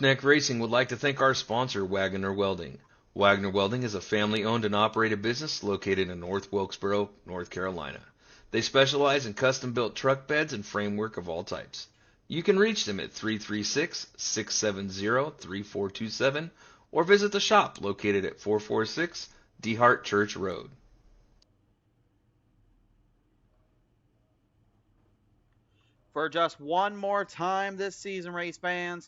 Roughneck Racing would like to thank our sponsor, Wagoner Welding. Wagoner Welding is a family-owned and operated business located in North Wilkesboro, North Carolina. They specialize in custom-built truck beds and framework of all types. You can reach them at 336-670-3427 or visit the shop located at 446 DeHart Church Road. For just one more time this season, race fans,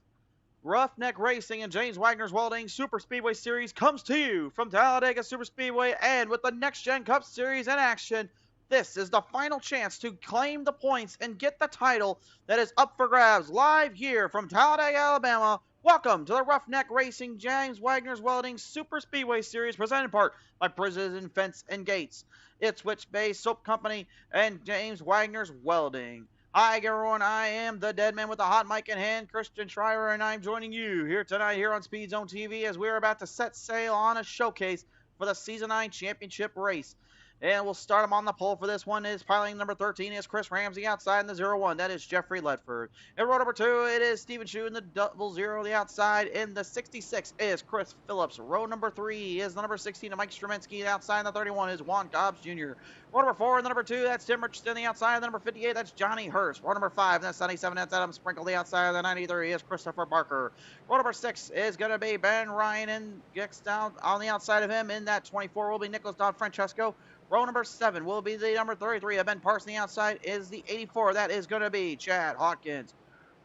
Roughneck Racing and James Wagner's Welding Superspeedway Series comes to you from Talladega Superspeedway, and with the Next Gen Cup Series in action, this is the final chance to claim the points and get the title that is up for grabs live here from Talladega, Alabama. Welcome to the Roughneck Racing James Wagner's Welding Superspeedway Series, presented in part by Precision Fence and Gates, Ipswich Bay Soap Company, and James Wagner's Welding. Hi everyone, I am the dead man with the hot mic in hand, Christian Schreier, and I'm joining you here tonight here on Speed Zone TV as we're about to set sail on a showcase for the Season 9 Championship race. And we'll start him on the pole for this one. Is piling number 13 is Chris Ramsey outside in the 0-1. That is Jeffrey Ledford. In row number 2, it is Stephen Shue in the 00 on the outside. In the 66 is Chris Phillips. Row number 3 is the number 16 of Mike Stremensky. Outside in the 31 is Juan Cobbs Jr. Row number 4 and the number 2, that's Tim Richardson. On the outside of the number 58, that's Johnny Hurst. Row number 5, that's 77, that's Adam Sprinkle. The outside of the 93 is Christopher Barker. Row number 6 is going to be Ben Ryan, and gets down on the outside of him. In that 24 will be Nicholas Don Francesco. Row number 7 will be the number 33 of Ben Parson. The outside is the 84. That is going to be Chad Hawkins.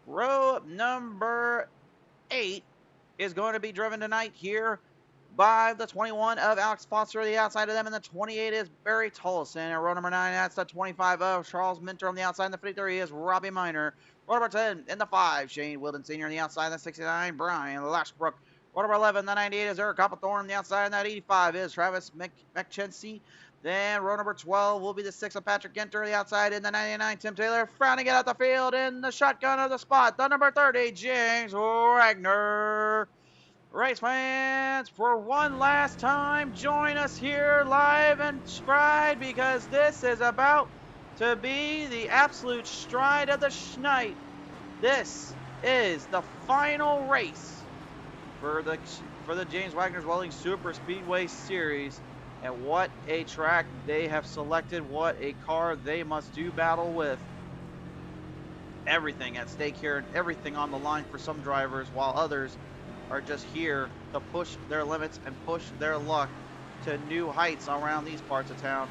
Row number 8 is going to be driven tonight here by the 21 of Alex Foster. The outside of them, and the 28 is Barry Tollison. And row number 9, that's the 25 of Charles Minter. On the outside, and the 53 is Robbie Miner. Row number 10 in the 5, Shane Wilden Sr. On the outside, and the 69, Brian Lashbrook. Row number 11, the 98 is Eric Copplethorne. On the outside, and that 85 is Travis McChensey. Then row number 12 will be the 6 of Patrick Ginter. The outside in the 99, Tim Taylor. Frowning it out the field in the shotgun of the spot. The number 30, James Wagner. Race fans, for one last time, join us here live and stride, because this is about to be the absolute stride of the night. This is the final race for the James Wagner's Welding Super Speedway Series. And what a track they have selected, what a car they must do battle with. Everything at stake here and everything on the line for some drivers, while others are just here to push their limits and push their luck to new heights around these parts of town.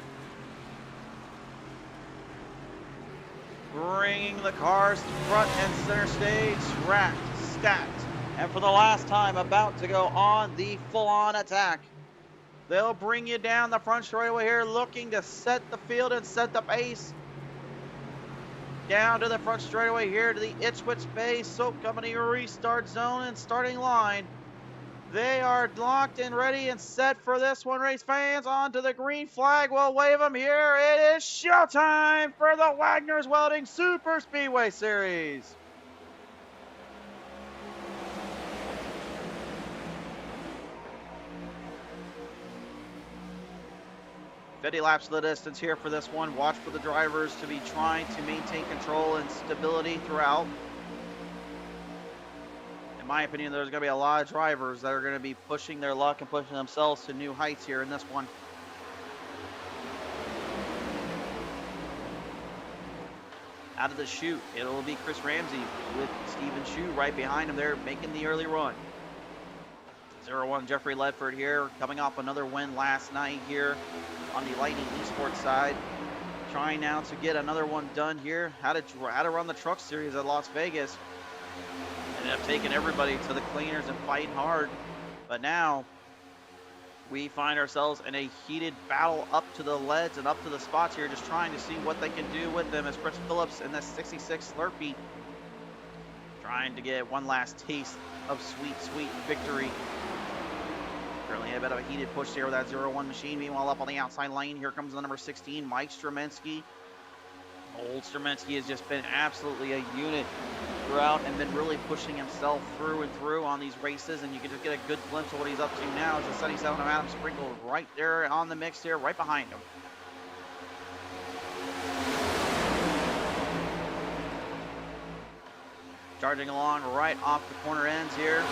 Bringing the cars front and center stage, racked, stacked, and for the last time about to go on the full-on attack. They'll bring you down the front straightaway here, looking to set the field and set the pace. Down to the front straightaway here to the Ipswich Bay Soap Company restart zone and starting line. They are locked and ready and set for this one, race fans. On to the green flag. We'll wave them here. It is showtime for the Wagner's Welding Super Speedway Series. 50 laps of the distance here for this one. Watch for the drivers to be trying to maintain control and stability throughout. In my opinion, there's going to be a lot of drivers that are going to be pushing their luck and pushing themselves to new heights here in this one. Out of the chute, it will be Chris Ramsey with Stephen Shue right behind him there, making the early run. 0-1 Jeffrey Ledford here, coming off another win last night here on the Lightning Esports side. Trying now to get another one done here. How to run the truck series at Las Vegas. Ended up taking everybody to the cleaners and fighting hard. But now we find ourselves in a heated battle up to the leads and up to the spots here, just trying to see what they can do with them, as Chris Phillips in the 66 Slurpee trying to get one last taste of sweet, sweet victory. Currently a bit of a heated push here with that 0-1 machine. Meanwhile, up on the outside lane, here comes the number 16, Mike Stremensky. Old Stremensky has just been absolutely a unit throughout and been really pushing himself through and through on these races, and you can just get a good glimpse of what he's up to now. It's the 77 of Adam Sprinkle right there on the mix here, right behind him. Charging along right off the corner ends here.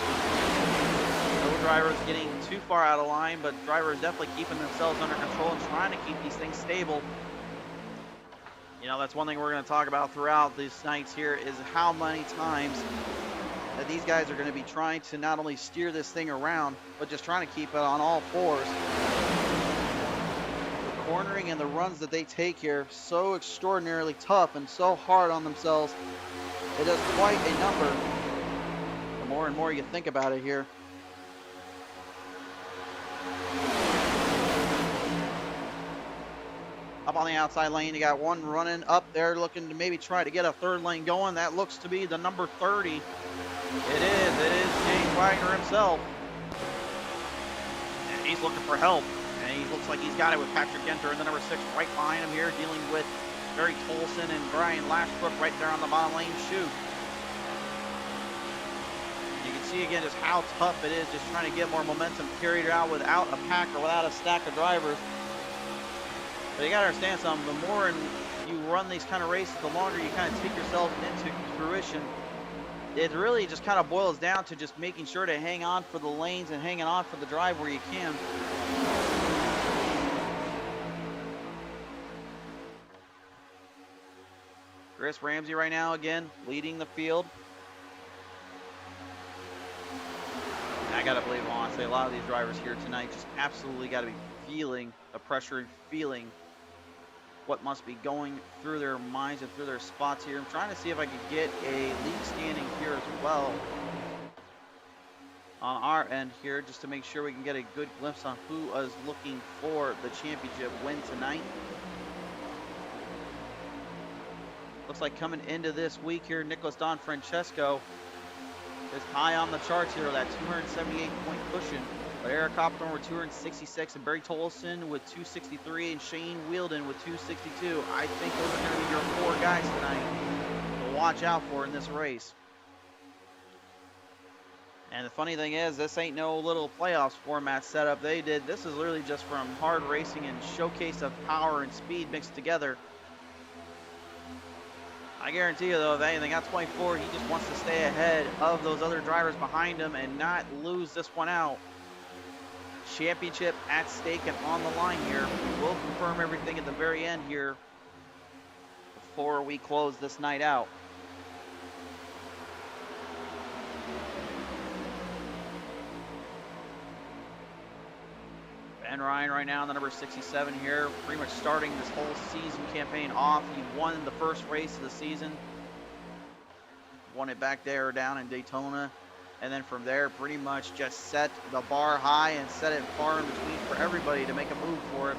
No drivers getting too far out of line, but drivers definitely keeping themselves under control and trying to keep these things stable. You know, that's one thing we're going to talk about throughout these nights here is how many times that these guys are going to be trying to not only steer this thing around, but just trying to keep it on all fours. The cornering and the runs that they take here, so extraordinarily tough and so hard on themselves. It does quite a number. The more and more you think about it here. Up on the outside lane, you got one running up there looking to maybe try to get a third lane going. That looks to be the number 30. It is James Wagoner himself. And he's looking for help. And he looks like he's got it with Patrick Genter and the number 6 right behind him here, dealing with Barry Tolson and Brian Lashbrook right there on the bottom lane chute. You can see again just how tough it is just trying to get more momentum carried out without a pack or without a stack of drivers. But you gotta understand something, the more you run these kind of races, the longer you kind of take yourself into fruition. It really just kind of boils down to just making sure to hang on for the lanes and hanging on for the drive where you can. Chris Ramsey right now again leading the field. And I gotta believe, honestly, a lot of these drivers here tonight just absolutely gotta be feeling the pressure and feeling what must be going through their minds and through their spots here. I'm trying to see if I can get a league standing here as well on our end here, just to make sure we can get a good glimpse on who is looking for the championship win tonight. Looks like coming into this week here, Nicholas Don Francesco is high on the charts here with that 278-point cushion. But Eric Hopthorne with 266 and Barry Tolson with 263 and Shane Wielden with 262. I think those are going to be your 4 guys tonight to watch out for in this race. And the funny thing is, this ain't no little playoffs format setup they did. This is literally just from hard racing and showcase of power and speed mixed together. I guarantee you, though, if anything, at 24, he just wants to stay ahead of those other drivers behind him and not lose this one out. Championship at stake and on the line here. We will confirm everything at the very end here before we close this night out. Ben Ryan right now, the number 67 here, pretty much starting this whole season campaign off. He won the first race of the season. Won it back there down in Daytona. And then from there, pretty much just set the bar high and set it far in between for everybody to make a move for it.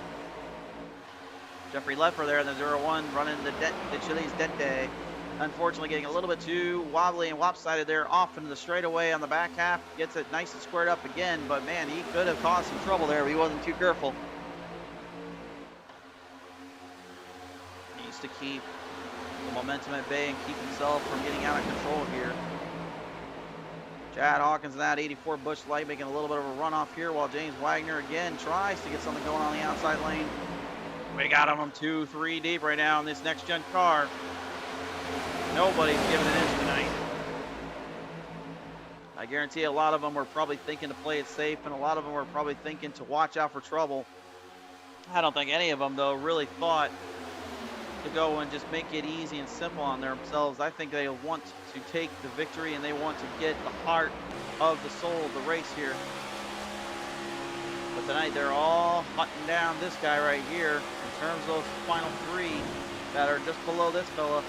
Jeffrey Leffer there in the 0-1 running the Chile's Dente. Unfortunately getting a little bit too wobbly and lopsided there off into the straightaway on the back half. Gets it nice and squared up again, but man, he could have caused some trouble there if he wasn't too careful. Needs to keep the momentum at bay and keep himself from getting out of control here. Chad Hawkins in that 84 Busch Light making a little bit of a runoff here while James Wagoner again tries to get something going on the outside lane. We got him 2-3 deep right now in this next gen car. Nobody's giving an inch tonight. I guarantee a lot of them were probably thinking to play it safe, and a lot of them were probably thinking to watch out for trouble. I don't think any of them, though, really thought to go and just make it easy and simple on themselves. I think they want to take the victory and they want to get the heart of the soul of the race here. But tonight they're all hunting down this guy right here in terms of those final 3 that are just below this fella.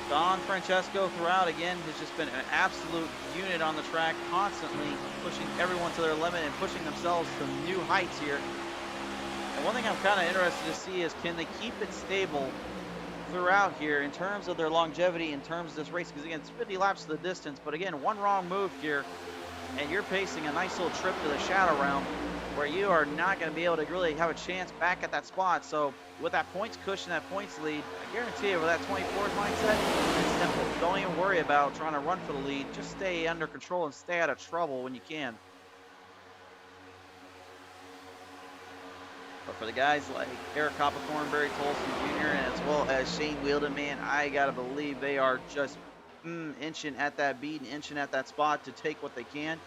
Don Francesco throughout again has just been an absolute unit on the track, constantly pushing everyone to their limit and pushing themselves to new heights here. And one thing I'm kind of interested to see is, can they keep it stable throughout here in terms of their longevity, in terms of this race? Because again, it's 50 laps to the distance, but again, one wrong move here and you're pacing a nice little trip to the shadow realm where you are not going to be able to really have a chance back at that spot. So with that points cushion, that points lead, I guarantee you with that 24th mindset, it's simple. Don't even worry about trying to run for the lead. Just stay under control and stay out of trouble when you can. But for the guys like Eric Hopthorne, Barry Tolson Jr., and as well as Shane Wielden, man, I got to believe they are just inching at that beat and inching at that spot to take what they can.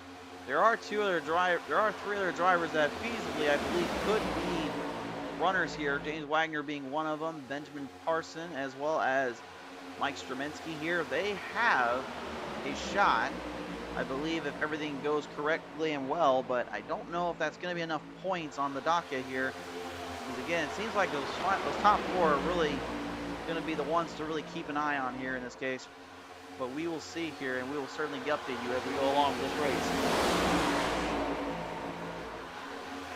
There are three other drivers that feasibly, I believe, could be runners here. James Wagner being one of them, Benjamin Parson, as well as Mike Straminsky here. They have a shot, I believe, if everything goes correctly and well, but I don't know if that's going to be enough points on the docket here. Because again, it seems like those top four are really going to be the ones to really keep an eye on here in this case. But we will see here, and we will certainly update you as we go along with this race.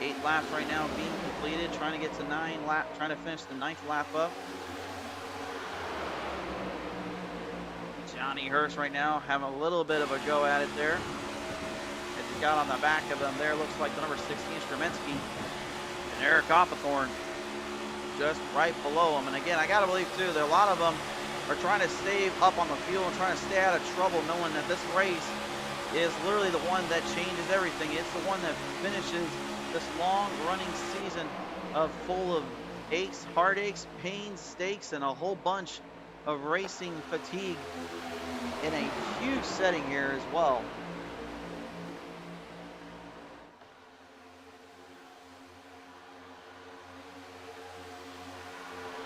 8 laps right now being completed, trying to get to 9 laps, trying to finish the 9th lap up. Johnny Hurst right now having a little bit of a go at it there. As he got on the back of them there, looks like the number 16 Straminsky and Eric Oppenthorn just right below him. And again, I gotta believe too that a lot of them are trying to stay up on the field and trying to stay out of trouble, knowing that this race is literally the one that changes everything. It's the one that finishes this long-running season full of aches, heartaches, pains, stakes, and a whole bunch of racing fatigue in a huge setting here as well.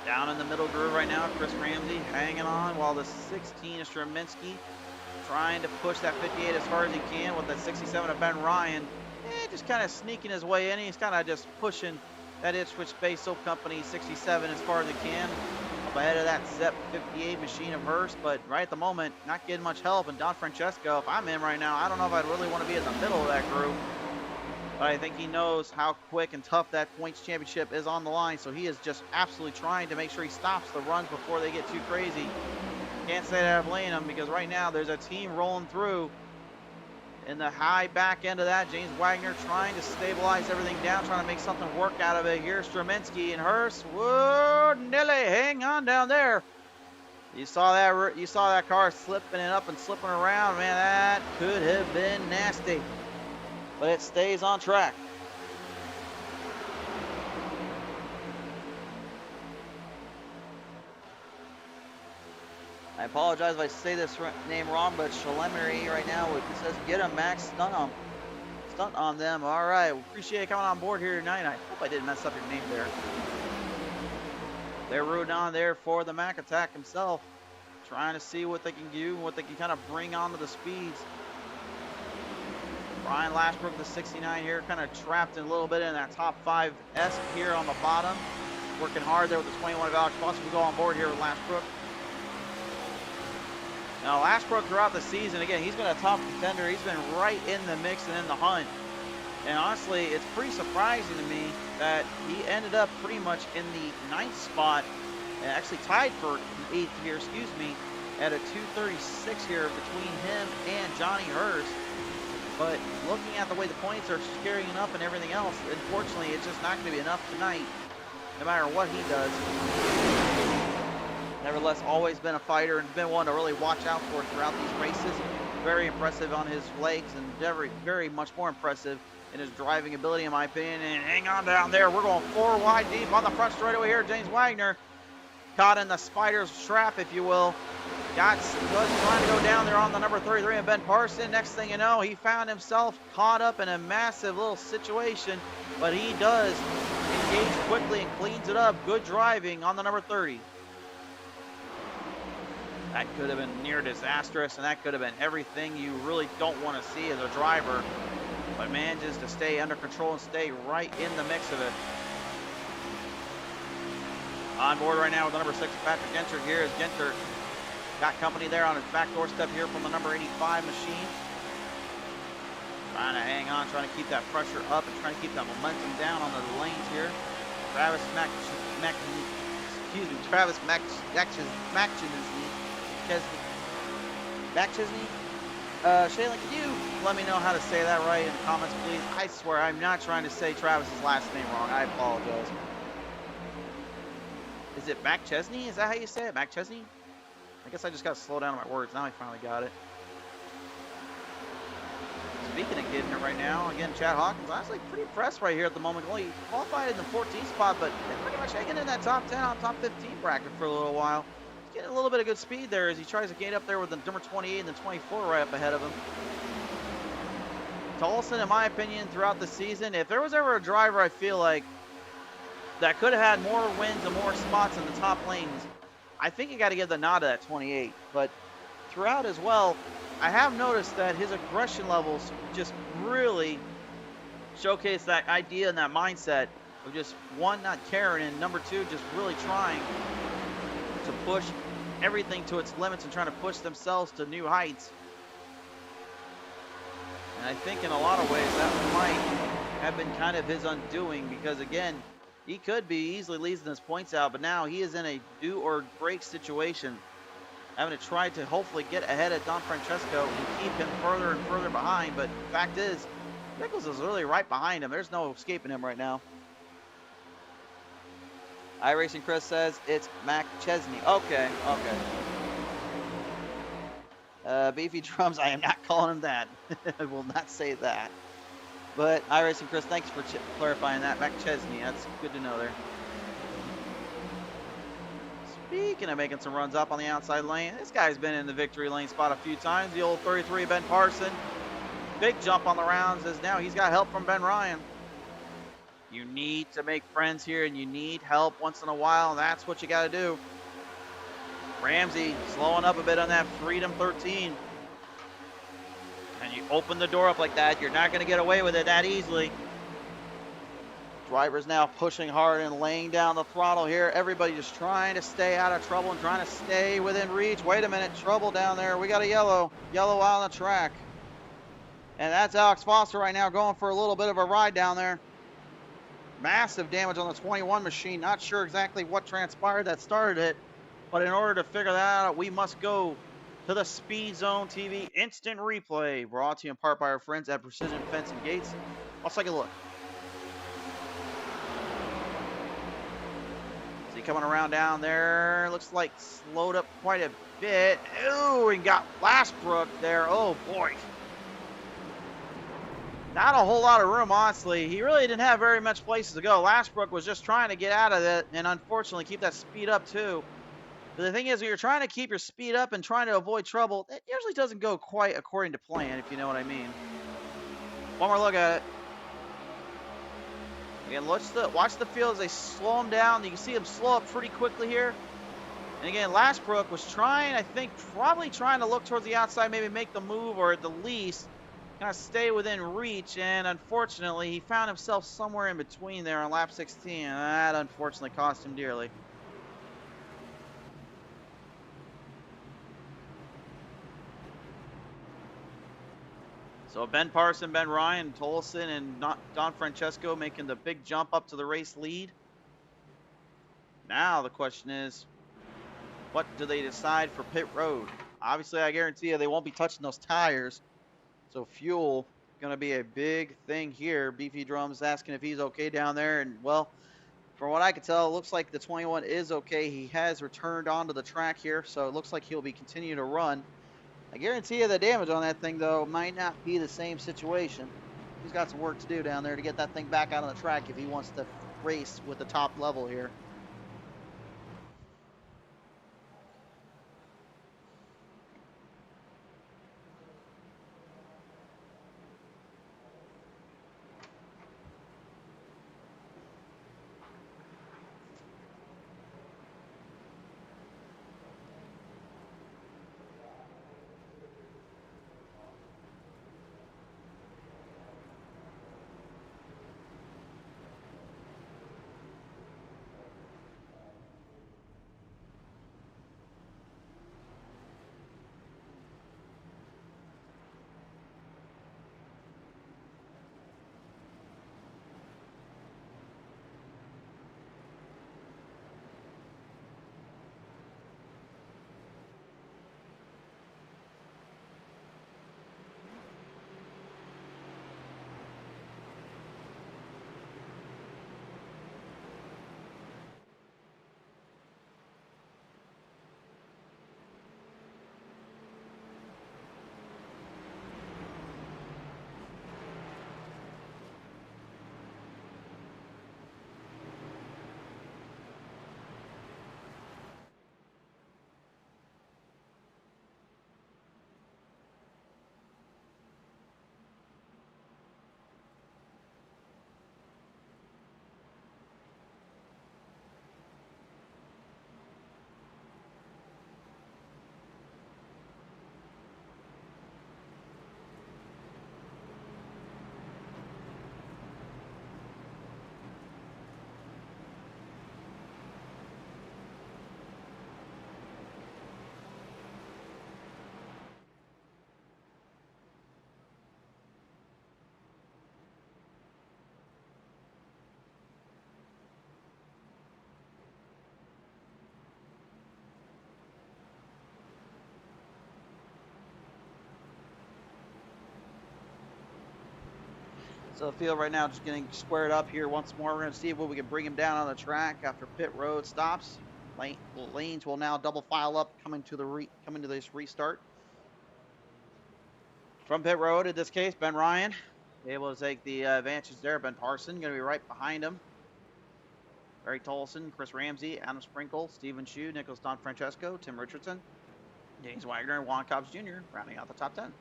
Down in the middle groove right now, Chris Ramsey hanging on while the 16 is Straminsky trying to push that 58 as far as he can with that 67 of Ben Ryan. Just kind of sneaking his way in. He's kind of just pushing that Ipswich Bay Soap Company 67 as far as he can. Up ahead of that Zep 58 machine of Hurst, but right at the moment, not getting much help. And Don Francesco, if I'm in right now, I don't know if I'd really want to be in the middle of that group. But I think he knows how quick and tough that points championship is on the line, so he is just absolutely trying to make sure he stops the runs before they get too crazy. Can't say that I blame him, because right now there's a team rolling through in the high back end of that. James Wagner trying to stabilize everything down, trying to make something work out of it. Here's Straminsky and Hurst. Whoa, Nelly, hang on down there. You saw that car slipping it up and slipping around. Man, that could have been nasty. But it stays on track. I apologize if I say this name wrong, but Shalemery right now, it says get him, Max, stunt on them. All right, appreciate you coming on board here tonight. I hope I didn't mess up your name there. They're rooting on there for the Mac Attack himself, trying to see what they can do, what they can kind of bring onto the speeds. Brian Lashbrook, the 69 here, kind of trapped in a little bit in that top 5S here on the bottom. Working hard there with the 21 of Alex Foster. We go on board here with Lashbrook. Now, Lashbrook throughout the season, again, he's been a top contender. He's been right in the mix and in the hunt. And honestly, it's pretty surprising to me that he ended up pretty much in the 9th spot, and actually tied for 8th here, at a 2:36 here between him and Johnny Hurst. But looking at the way the points are carrying up and everything else, unfortunately, it's just not going to be enough tonight, no matter what he does. Nevertheless, always been a fighter and been one to really watch out for throughout these races. Very impressive on his legs and very, very much more impressive in his driving ability, in my opinion. And hang on down there. We're going 4 wide deep on the front straightaway here. James Wagner caught in the spider's trap, if you will. Was trying to go down there on the number 33 and Ben Parson. Next thing you know, he found himself caught up in a massive little situation, but he does engage quickly and cleans it up. Good driving on the number 30. That could have been near disastrous, and that could have been everything you really don't want to see as a driver, but manages to stay under control and stay right in the mix of it. On board right now with the number 6, Patrick Genter. Here is Genter. Got company there on his back doorstep here from the number 85 machine. Trying to hang on, trying to keep that pressure up and trying to keep that momentum down on the lanes here. Travis McChesney. Shaylin, can you let me know how to say that right in the comments, please? I swear I'm not trying to say Travis's last name wrong. I apologize. Is it McChesney? Is that how you say it? McChesney? I guess I just got to slow down on my words. Now I finally got it. Speaking of getting it right now, again, Chad Hawkins, honestly pretty impressed right here at the moment. Only qualified in the 14th spot, but pretty much hanging in that top 10, top 15 bracket for a little while. getting a little bit of good speed there as he tries to get up there with the number 28 and the 24 right up ahead of him. Tolson, in my opinion, throughout the season, if there was ever a driver I feel like that could have had more wins and more spots in the top lanes, I think you got to give the nod to that 28. But throughout as well, I have noticed that his aggression levels just really showcase that idea and that mindset of just, one, not caring, and number two, just really trying to push everything to its limits and trying to push themselves to new heights. And I think in a lot of ways that might have been kind of his undoing, because again, he could be easily losing his points out, but now he is in a do or break situation, having to try to hopefully get ahead of Don Francesco and keep him further and further behind. But the fact is, Nichols is really right behind him. There's no escaping him right now. iRacing Chris says it's Mac Chesney. Okay. Beefy Drums, I am not calling him that. I will not say that. But iRacing Chris, thanks for clarifying that. Mac Chesney, that's good to know there. Speaking of making some runs up on the outside lane, this guy's been in the victory lane spot a few times. The old 33 Ben Parson. Big jump on the rounds as now he's got help from Ben Ryan. You need to make friends here, and you need help once in a while, and that's what you got to do. Ramsey slowing up a bit on that Freedom 13. And you open the door up like that, you're not going to get away with it that easily. Drivers now pushing hard and laying down the throttle here. Everybody just trying to stay out of trouble and trying to stay within reach. Wait a minute, trouble down there. We got a yellow out on the track. And that's Alex Foster right now going for a little bit of a ride down there. Massive damage on the 21 machine. Not sure exactly what transpired that started it. But in order to figure that out, we must go to the Speed Zone TV instant replay. Brought to you in part by our friends at Precision Fence and Gates. Let's take a look. See, coming around down there. Looks like slowed up quite a bit. Ooh, and got Lashbrook there. Oh, boy. Not a whole lot of room, honestly. He really didn't have very much places to go. Lashbrook was just trying to get out of it and unfortunately keep that speed up too. But the thing is, when you're trying to keep your speed up and trying to avoid trouble, it usually doesn't go quite according to plan, if you know what I mean. One more look at it. Again, watch the field as they slow him down. You can see him slow up pretty quickly here. And again, Lashbrook was trying, I think, probably trying to look towards the outside, maybe make the move, or at the least, kind of stay within reach. And unfortunately, he found himself somewhere in between there on lap 16. And that unfortunately cost him dearly. So Ben Parson, Ben Ryan, Tolson, and Don Francesco making the big jump up to the race lead. Now the question is, what do they decide for pit road? Obviously, I guarantee you they won't be touching those tires. So fuel going to be a big thing here. Beefy Drums asking if he's okay down there. And, well, from what I can tell, it looks like the 21 is okay. He has returned onto the track here, so it looks like he'll be continuing to run. I guarantee you the damage on that thing, though, might not be the same situation. He's got some work to do down there to get that thing back out on the track if he wants to race with the top level here. So the field right now just getting squared up here once more. We're going to see if we can bring him down on the track after pit road stops. Lanes will now double file up coming to this restart. From pit road, in this case, Ben Ryan able to take the advantage there. Ben Parson going to be right behind him. Barry Tolson, Chris Ramsey, Adam Sprinkle, Stephen Shue, Nicholas Don Francesco, Tim Richardson, James Wagner, and Juan Cobbs Jr. rounding out the top 10.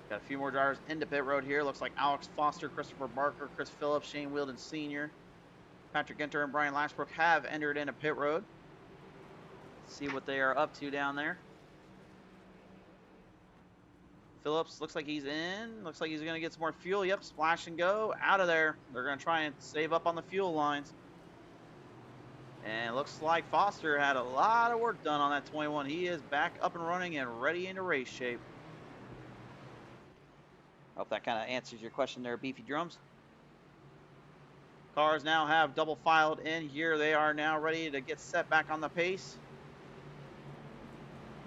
Got a few more drivers into pit road here. Looks like Alex Foster, Christopher Barker, Chris Phillips, Shane Wielden Sr., Patrick Ginter, and Brian Lashbrook have entered into pit road. Let's see what they are up to down there. Phillips looks like he's in. Looks like he's going to get some more fuel. Yep, splash and go. Out of there. They're going to try and save up on the fuel lines. And it looks like Foster had a lot of work done on that 21. He is back up and running and ready into race shape. Hope that kind of answers your question there, Beefy Drums. Cars now have double filed in here. They are now ready to get set back on the pace.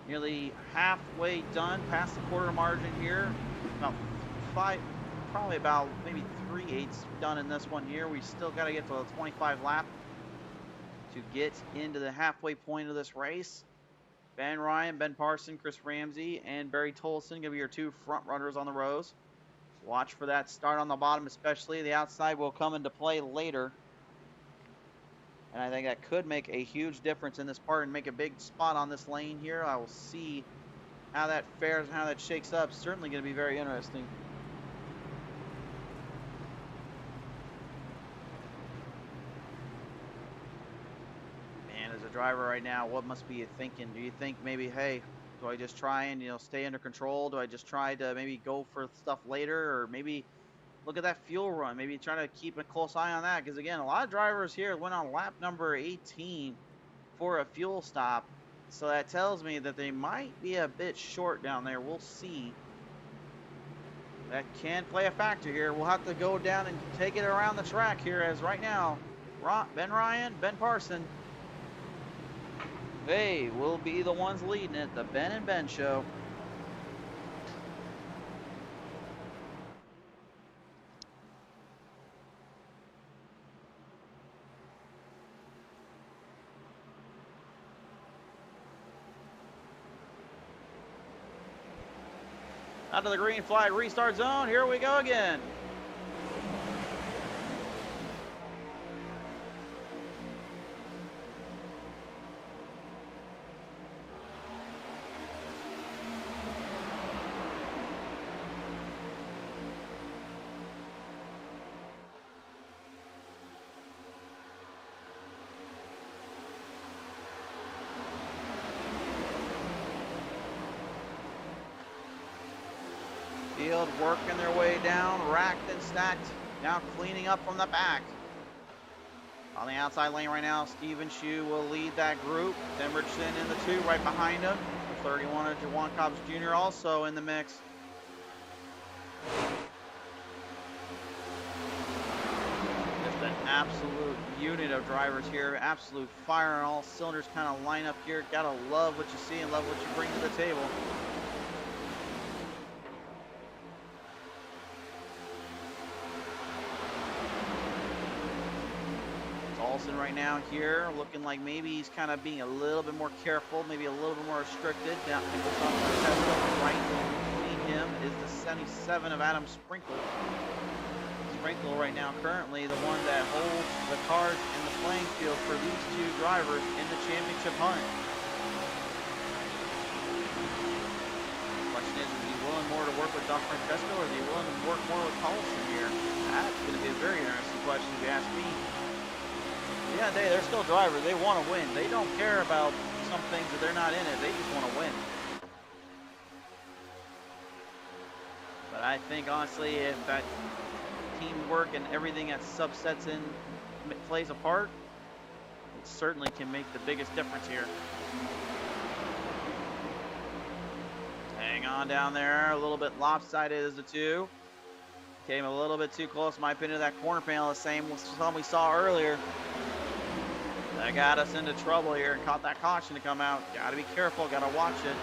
Nearly halfway done, past the quarter margin here. About probably about maybe 3/8 done in this one here. We still got to get to the 25 lap to get into the halfway point of this race. Ben Ryan, Ben Parson, Chris Ramsey, and Barry Tolson going to be your two front runners on the rows. Watch for that start on the bottom, especially. The outside will come into play later. And I think that could make a huge difference in this part and make a big spot on this lane here. I will see how that fares and how that shakes up. Certainly going to be very interesting. Man, as a driver right now, what must be you thinking? Do you think maybe, hey, do I just try and, stay under control? Do I just try to maybe go for stuff later? Or maybe look at that fuel run. Maybe try to keep a close eye on that. Because, again, a lot of drivers here went on lap number 18 for a fuel stop. So that tells me that they might be a bit short down there. We'll see. That can play a factor here. We'll have to go down and take it around the track here, as right now, Ben Ryan, Ben Parson, they will be the ones leading it. The Ben and Ben show. Out of the green flag restart zone. Here we go again. Field working their way down, racked and stacked, now cleaning up from the back. On the outside lane right now, Stephen Shue will lead that group. Tim Richardson in the 2 right behind him. The 31 of Juan Cobbs Jr. also in the mix. Just an absolute unit of drivers here. Absolute fire on all cylinders kind of line up here. Gotta love what you see and love what you bring to the table. Right now here, looking like maybe he's kind of being a little bit more careful, maybe a little bit more restricted. Down right between him is the 77 of Adam Sprinkle. Sprinkle right now currently the one that holds the cards in the playing field for these two drivers in the championship hunt. The question is he willing more to work with Don Francesco, or is he willing to work more with Collison here? That's going to be a very interesting question if you ask me. Yeah, they're still drivers. They want to win. They don't care about some things that they're not in it. They just want to win. But I think, honestly, if that teamwork and everything that subsets in plays a part, it certainly can make the biggest difference here. Hang on down there. A little bit lopsided as the 2. Came a little bit too close, in my opinion, to that corner panel. The same one we saw earlier. That got us into trouble here and caught that caution to come out. Got to be careful. Got to watch it.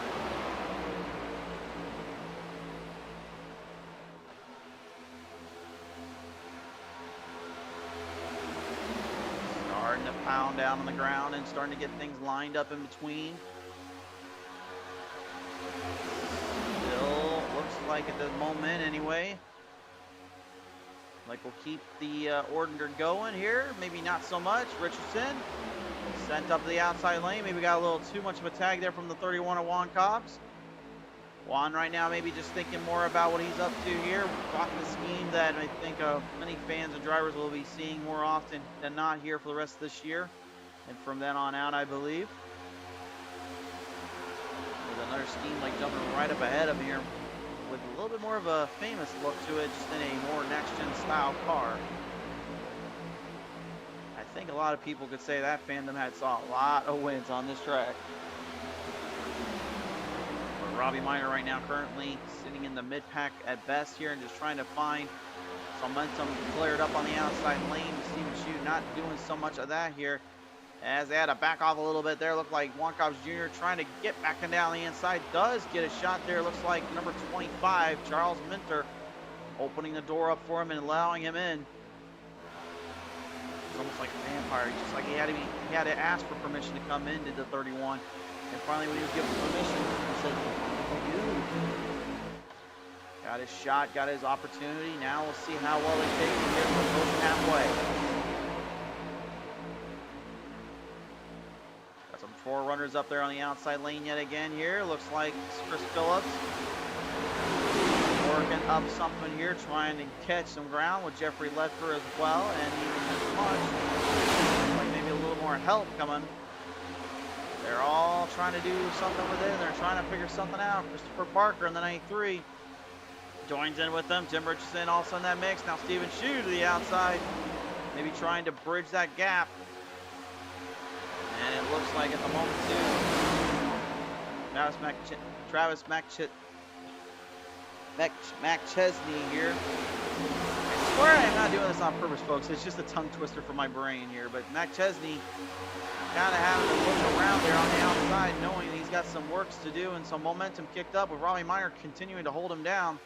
to pound down on the ground and starting to get things lined up in between. Still looks like at the moment anyway, like we'll keep the Ordner going here. Maybe not so much. Richardson sent up to the outside lane. Maybe got a little too much of a tag there from the 31 of Juan Cobbs. Juan right now maybe just thinking more about what he's up to here. Walking the scheme that I think many fans and drivers will be seeing more often than not here for the rest of this year. And from then on out, I believe. With another scheme like jumping right up ahead of him here with a little bit more of a famous look to it, just in a more next-gen style car. I think a lot of people could say that fandom had saw a lot of wins on this track. But Robbie Minor right now currently sitting in the mid-pack at best here and just trying to find some momentum cleared up on the outside lane. Steven Shute not doing so much of that here, as they had to back off a little bit there. Looked like Juan Cobbs Jr. trying to get back and down the inside. Does get a shot there. Looks like number 25, Charles Minter, opening the door up for him and allowing him in. It's almost like a vampire. Just like he had to ask for permission to come into the 31. And finally, when he was given permission, he said, got his shot, got his opportunity. Now we'll see how well they take him here from pushing halfway. Got some forerunners up there on the outside lane yet again here. Looks like Chris Phillips working up something here, trying to catch some ground with Jeffrey Ledford as well, and even as much. Looks like maybe a little more help coming. They're all trying to do something with it, and they're trying to figure something out. Christopher Parker in the 93 joins in with them. Tim Richardson also in that mix. Now Steven Shute to the outside, maybe trying to bridge that gap. And it looks like at the moment too, Travis McChesney here. I swear I'm not doing this on purpose, folks. It's just a tongue twister for my brain here. But McChesney kind of having to look around there on the outside, knowing he's got some works to do and some momentum kicked up, with Robbie Minor continuing to hold him down.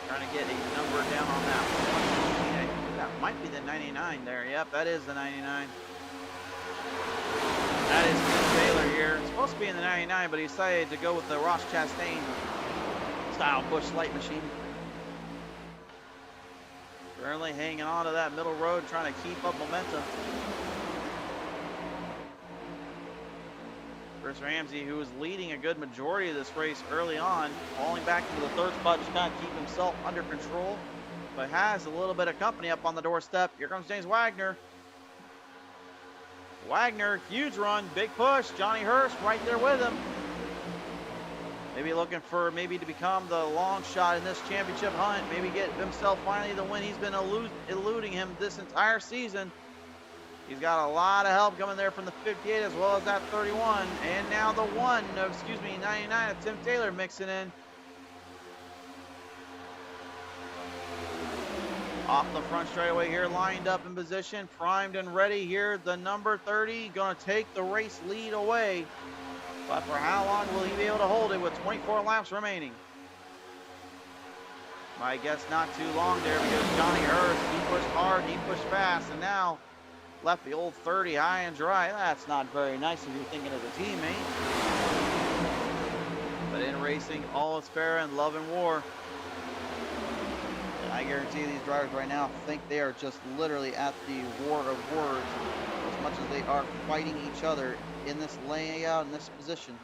Trying to get a number down on that one. That might be the 99 there. Yep, that is the 99. That is Tim Taylor here. It's supposed to be in the 99, but he decided to go with the Ross Chastain style Busch Light machine. Currently hanging on to that middle road, trying to keep up momentum. Chris Ramsey, who was leading a good majority of this race early on, falling back into the third spot to kind of keep himself under control, but has a little bit of company up on the doorstep. Here comes James Wagner. Wagner, huge run, big push. Johnny Hurst right there with him. Maybe looking for to become the long shot in this championship hunt. Maybe get himself finally the win. He's been eluding him this entire season. He's got a lot of help coming there from the 58 as well as that 31. And now the 99 of Tim Taylor mixing in. Off the front straightaway here, lined up in position, primed and ready here. The number 30 going to take the race lead away. But for how long will he be able to hold it with 24 laps remaining? I guess not too long there, because Johnny Hurst, he pushed hard, he pushed fast, and now left the old 30 high and dry. That's not very nice if you're thinking as a teammate. But in racing, all is fair in love and war. And I guarantee these drivers right now think they are just literally at the war of words, as much as they are fighting each other in this layout, in this position.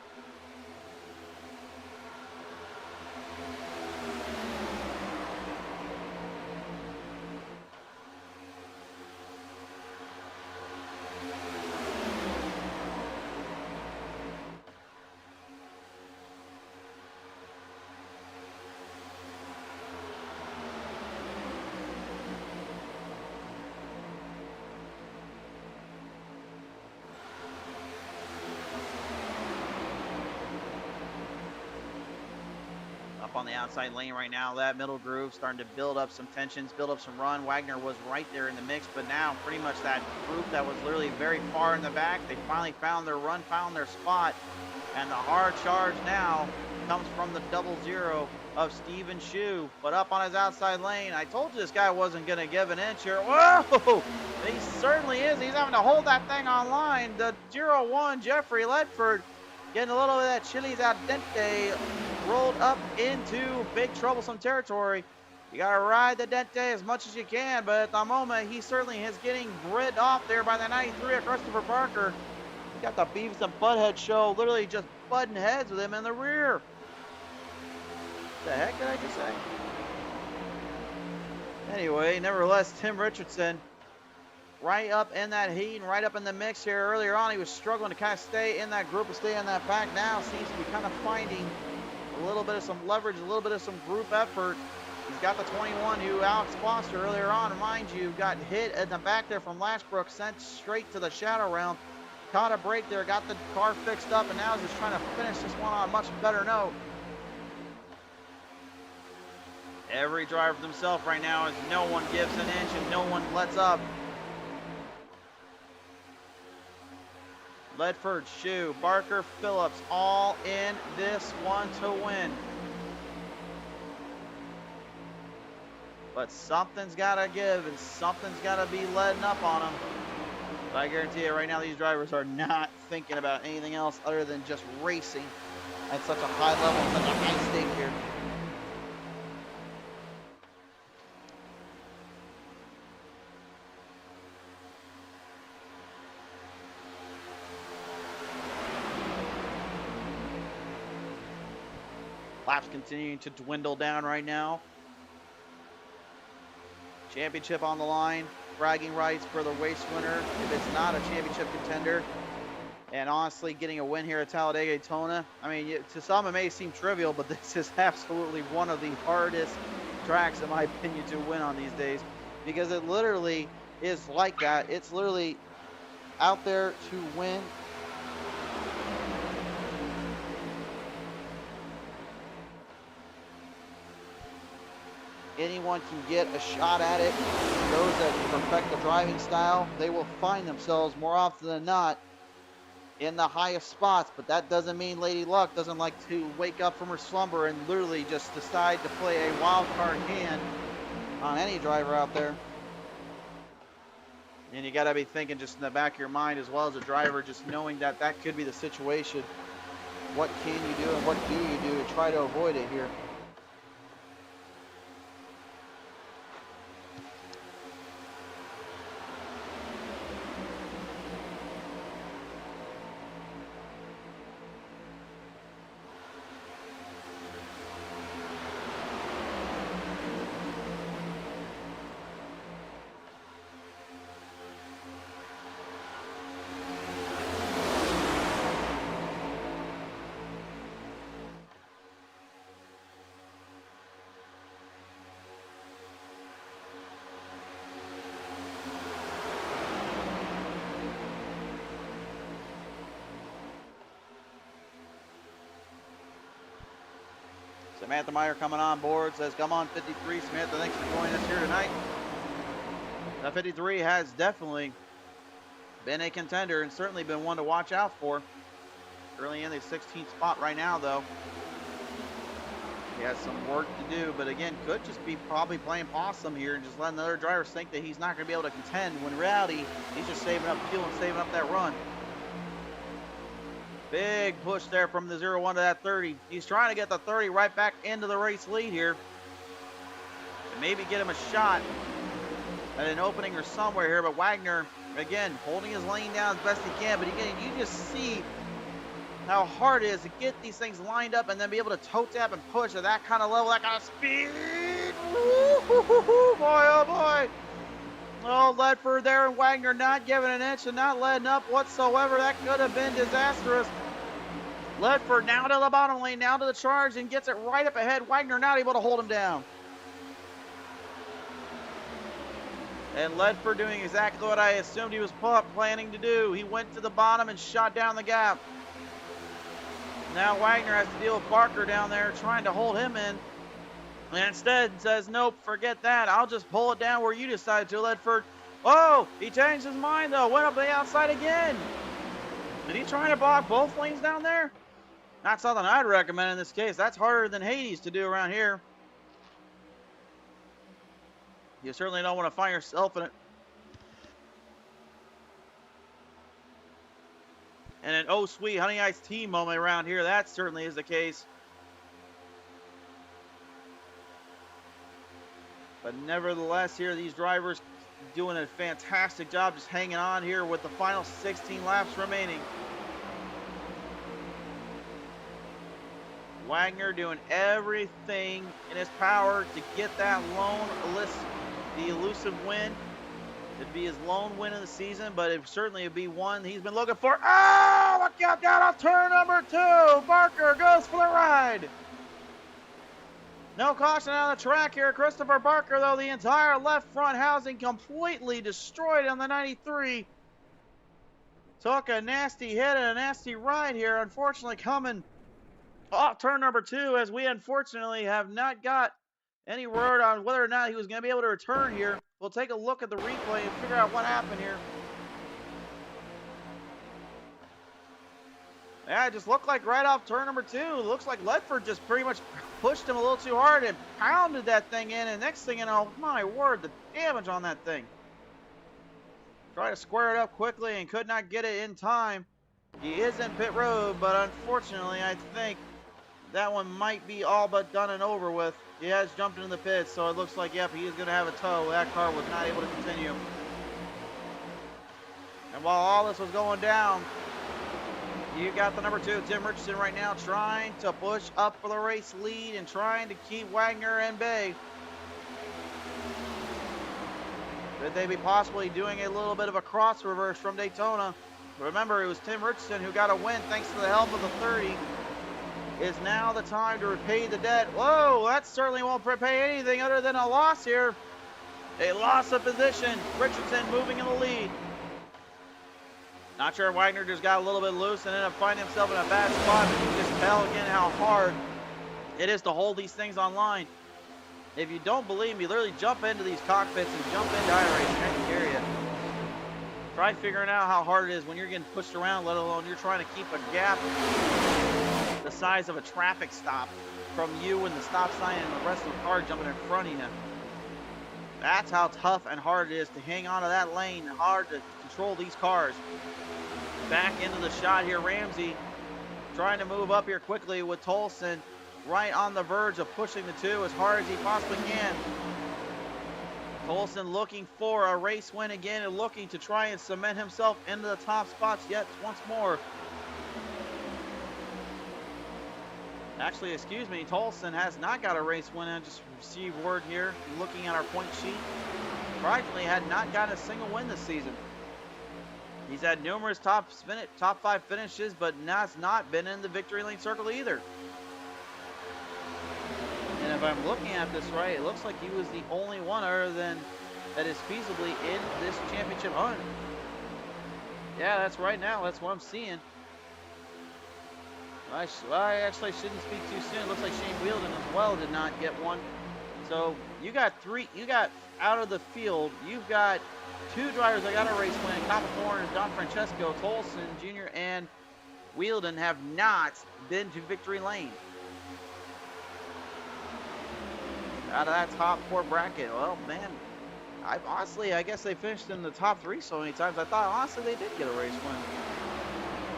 On the outside lane right now, that middle groove starting to build up some tensions, build up some run. Wagner was right there in the mix, but now pretty much that group that was literally very far in the back, they finally found their run, found their spot, and the hard charge now comes from the 00 of Steven Shue, but up on his outside lane. I told you this guy wasn't going to give an inch here. Whoa! He certainly is. He's having to hold that thing on line. The 0-1 Jeffrey Ledford getting a little bit of that Chili's al dente rolled up into big troublesome territory. You got to ride the dente as much as you can, but at the moment, he certainly is getting grid off there by the 93 of Christopher Barker. He's got the Beavis and Butthead show, literally just butting heads with him in the rear. The heck did I just say? Anyway, nevertheless, Tim Richardson right up in that heat and right up in the mix here. Earlier on, he was struggling to kind of stay in that group and stay in that pack. Now seems to be kind of finding a little bit of some leverage, a little bit of some group effort. He's got the 21 who Alex Foster earlier on, mind you, got hit in the back there from Lashbrook, sent straight to the shadow realm. Caught a break there, got the car fixed up, and now is just trying to finish this one on a much better note. Every driver for themselves right now as no one gives an inch and no one lets up. Ledford, Shue, Barker, Phillips, all in this one to win. But something's got to give and something's got to be letting up on them. But I guarantee you right now these drivers are not thinking about anything else other than just racing at such a high level, such a high stake here. Laps continuing to dwindle down right now. Championship on the line. Bragging rights for the race winner if it's not a championship contender. And honestly, getting a win here at Talladega Daytona, I mean, to some it may seem trivial, but this is absolutely one of the hardest tracks, in my opinion, to win on these days. Because it literally is like that. It's literally out there to win. Anyone can get a shot at it. Those that perfect the driving style, they will find themselves more often than not in the highest spots. But that doesn't mean Lady Luck doesn't like to wake up from her slumber and literally just decide to play a wild card hand on any driver out there. And you got to be thinking just in the back of your mind as well as a driver, just knowing that that could be the situation. What can you do and what do you do to try to avoid it here? Samantha Meyer coming on board, says, come on 53. Samantha, thanks for joining us here tonight. The 53 has definitely been a contender and certainly been one to watch out for. Early in the 16th spot right now, though. He has some work to do, but again, could just be probably playing possum here and just letting the other drivers think that he's not going to be able to contend, when in reality, he's just saving up fuel and saving up that run. Big push there from the 0-1 to that 30. He's trying to get the 30 right back into the race lead here. And maybe get him a shot at an opening or somewhere here. But Wagoner, again, holding his lane down as best he can. But again, you just see how hard it is to get these things lined up and then be able to toe tap and push at that kind of level, that kind of speed. Boy, oh boy. Oh, Ledford there and Wagoner not giving an inch and not letting up whatsoever. That could have been disastrous. Ledford now to the bottom lane, now to the charge, and gets it right up ahead. Wagoner not able to hold him down. And Ledford doing exactly what I assumed he was planning to do. He went to the bottom and shot down the gap. Now Wagoner has to deal with Barker down there trying to hold him in. And instead says, nope, forget that. I'll just pull it down where you decide to, Ledford. Oh, he changed his mind, though. Went up the outside again. Did he try to block both lanes down there? Not something I'd recommend in this case. That's harder than Hades to do around here. You certainly don't want to find yourself in it. And an oh sweet honey iced tea moment around here. That certainly is the case. But nevertheless, here these drivers doing a fantastic job just hanging on here with the final 16 laps remaining. Wagoner doing everything in his power to get that the elusive win. It'd be his lone win of the season, but it certainly would be one he's been looking for. Oh, look out down on turn number 2. Barker goes for the ride. No caution out of the track here. Christopher Barker, though, the entire left front housing completely destroyed on the 93. Took a nasty hit and a nasty ride here, unfortunately coming off turn number 2, as we unfortunately have not got any word on whether or not he was going to be able to return here. We'll take a look at the replay and figure out what happened here. Yeah, it just looked like right off turn number 2. It looks like Ledford just pretty much pushed him a little too hard and pounded that thing in. And next thing you know, my word, the damage on that thing. Tried to square it up quickly and could not get it in time. He is in pit road, but unfortunately, I think that one might be all but done and over with. He has jumped into the pits, so it looks like, yep, he is going to have a tow. That car was not able to continue. And while all this was going down, you got the number 2, Tim Richardson, right now trying to push up for the race lead and trying to keep Wagoner in bay. Could they be possibly doing a little bit of a cross reverse from Daytona? Remember, it was Tim Richardson who got a win thanks to the help of the 30. Is now the time to repay the debt. Whoa, that certainly won't repay anything other than a loss here. A loss of position. Richardson moving in the lead. Not sure if Wagoner just got a little bit loose and ended up finding himself in a bad spot. But you can just tell again how hard it is to hold these things online. If you don't believe me, literally jump into these cockpits and jump into iRacing. I can hear you. Try figuring out how hard it is when you're getting pushed around, let alone you're trying to keep a gap the size of a traffic stop from you and the stop sign and the rest of the car jumping in front of you. That's how tough and hard it is to hang on to that lane and hard to control these cars. Back into the shot here, Ramsey trying to move up here quickly with Tolson right on the verge of pushing the 2 as hard as he possibly can. Tolson looking for a race win again and looking to try and cement himself into the top spots yet once more. Actually, excuse me, Tolson has not got a race win. I just received word here, looking at our point sheet. Surprisingly, had not gotten a single win this season. He's had numerous top 5 finishes, but has not been in the victory lane circle either. And if I'm looking at this right, it looks like he was the only one other than that is feasibly in this championship hunt. Yeah, that's right now. That's what I'm seeing. I actually shouldn't speak too soon. It looks like Shane Wheeldon as well did not get one. So you got out of the field, you've got 2 drivers that got a race win. Capathorn and Don Francesco, Tolson Jr. and Wheeldon have not been to victory lane. Out of that top 4 bracket, well, man, I guess they finished in the top 3 so many times. I thought, honestly, they did get a race win.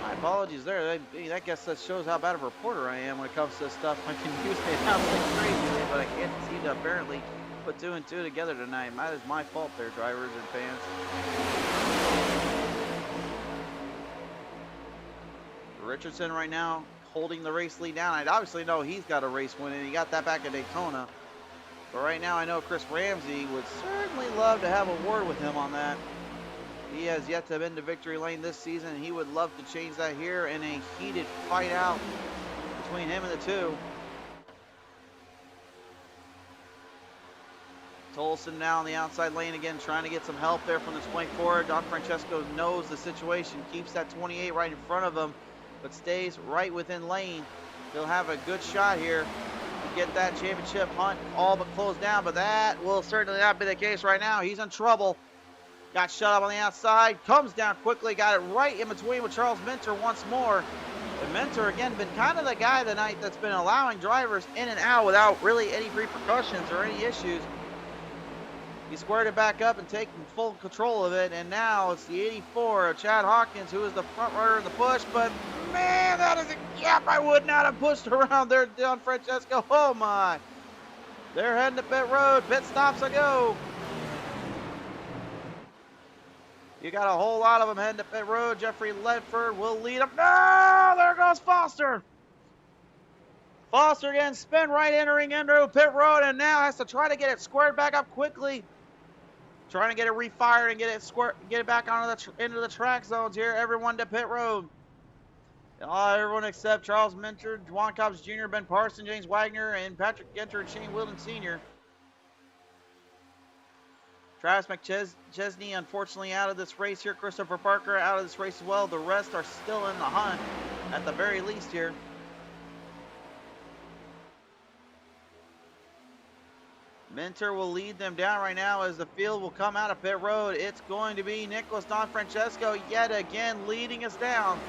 My apologies there. I guess that shows how bad of a reporter I am when it comes to this stuff. I can use it absolutely crazy, but I can't seem to apparently put 2 and 2 together tonight. That is my fault there, drivers and fans. Richardson right now holding the race lead down. I obviously know he's got a race win, and he got that back at Daytona. But right now I know Chris Ramsey would certainly love to have a word with him on that. He has yet to have been to victory lane this season, and he would love to change that here in a heated fight out between him and the 2. Tolson now on the outside lane again, trying to get some help there from this point forward. Don Francesco knows the situation, keeps that 28 right in front of him, but stays right within lane. He'll have a good shot here to get that championship hunt all but closed down, but that will certainly not be the case right now. He's in trouble. Got shut up on the outside, comes down quickly, got it right in between with Charles Minter once more. And Mentor, again, been kind of the guy tonight that's been allowing drivers in and out without really any repercussions or any issues. He squared it back up and taking full control of it, and now it's the 84 of Chad Hawkins who is the front runner in the push, but man, that is a gap I would not have pushed around there, Don Francesco. Oh my. They're heading to pit road. Pit stops a go. You got a whole lot of them heading to pit road. Jeffrey Ledford will lead them. No, there goes Foster. Foster again, spin right entering into pit road, and now has to try to get it squared back up quickly. Trying to get it refired and get it back into the track zones here. Everyone to pit road. Everyone except Charles Mentor, Juan Cobbs Jr., Ben Parson, James Wagner, and Patrick Genter and Shane Wilden Sr. Travis McChesney, unfortunately, out of this race here. Christopher Parker out of this race as well. The rest are still in the hunt, at the very least here. Mentor will lead them down right now as the field will come out of pit road. It's going to be Nicholas Don Francesco yet again leading us down.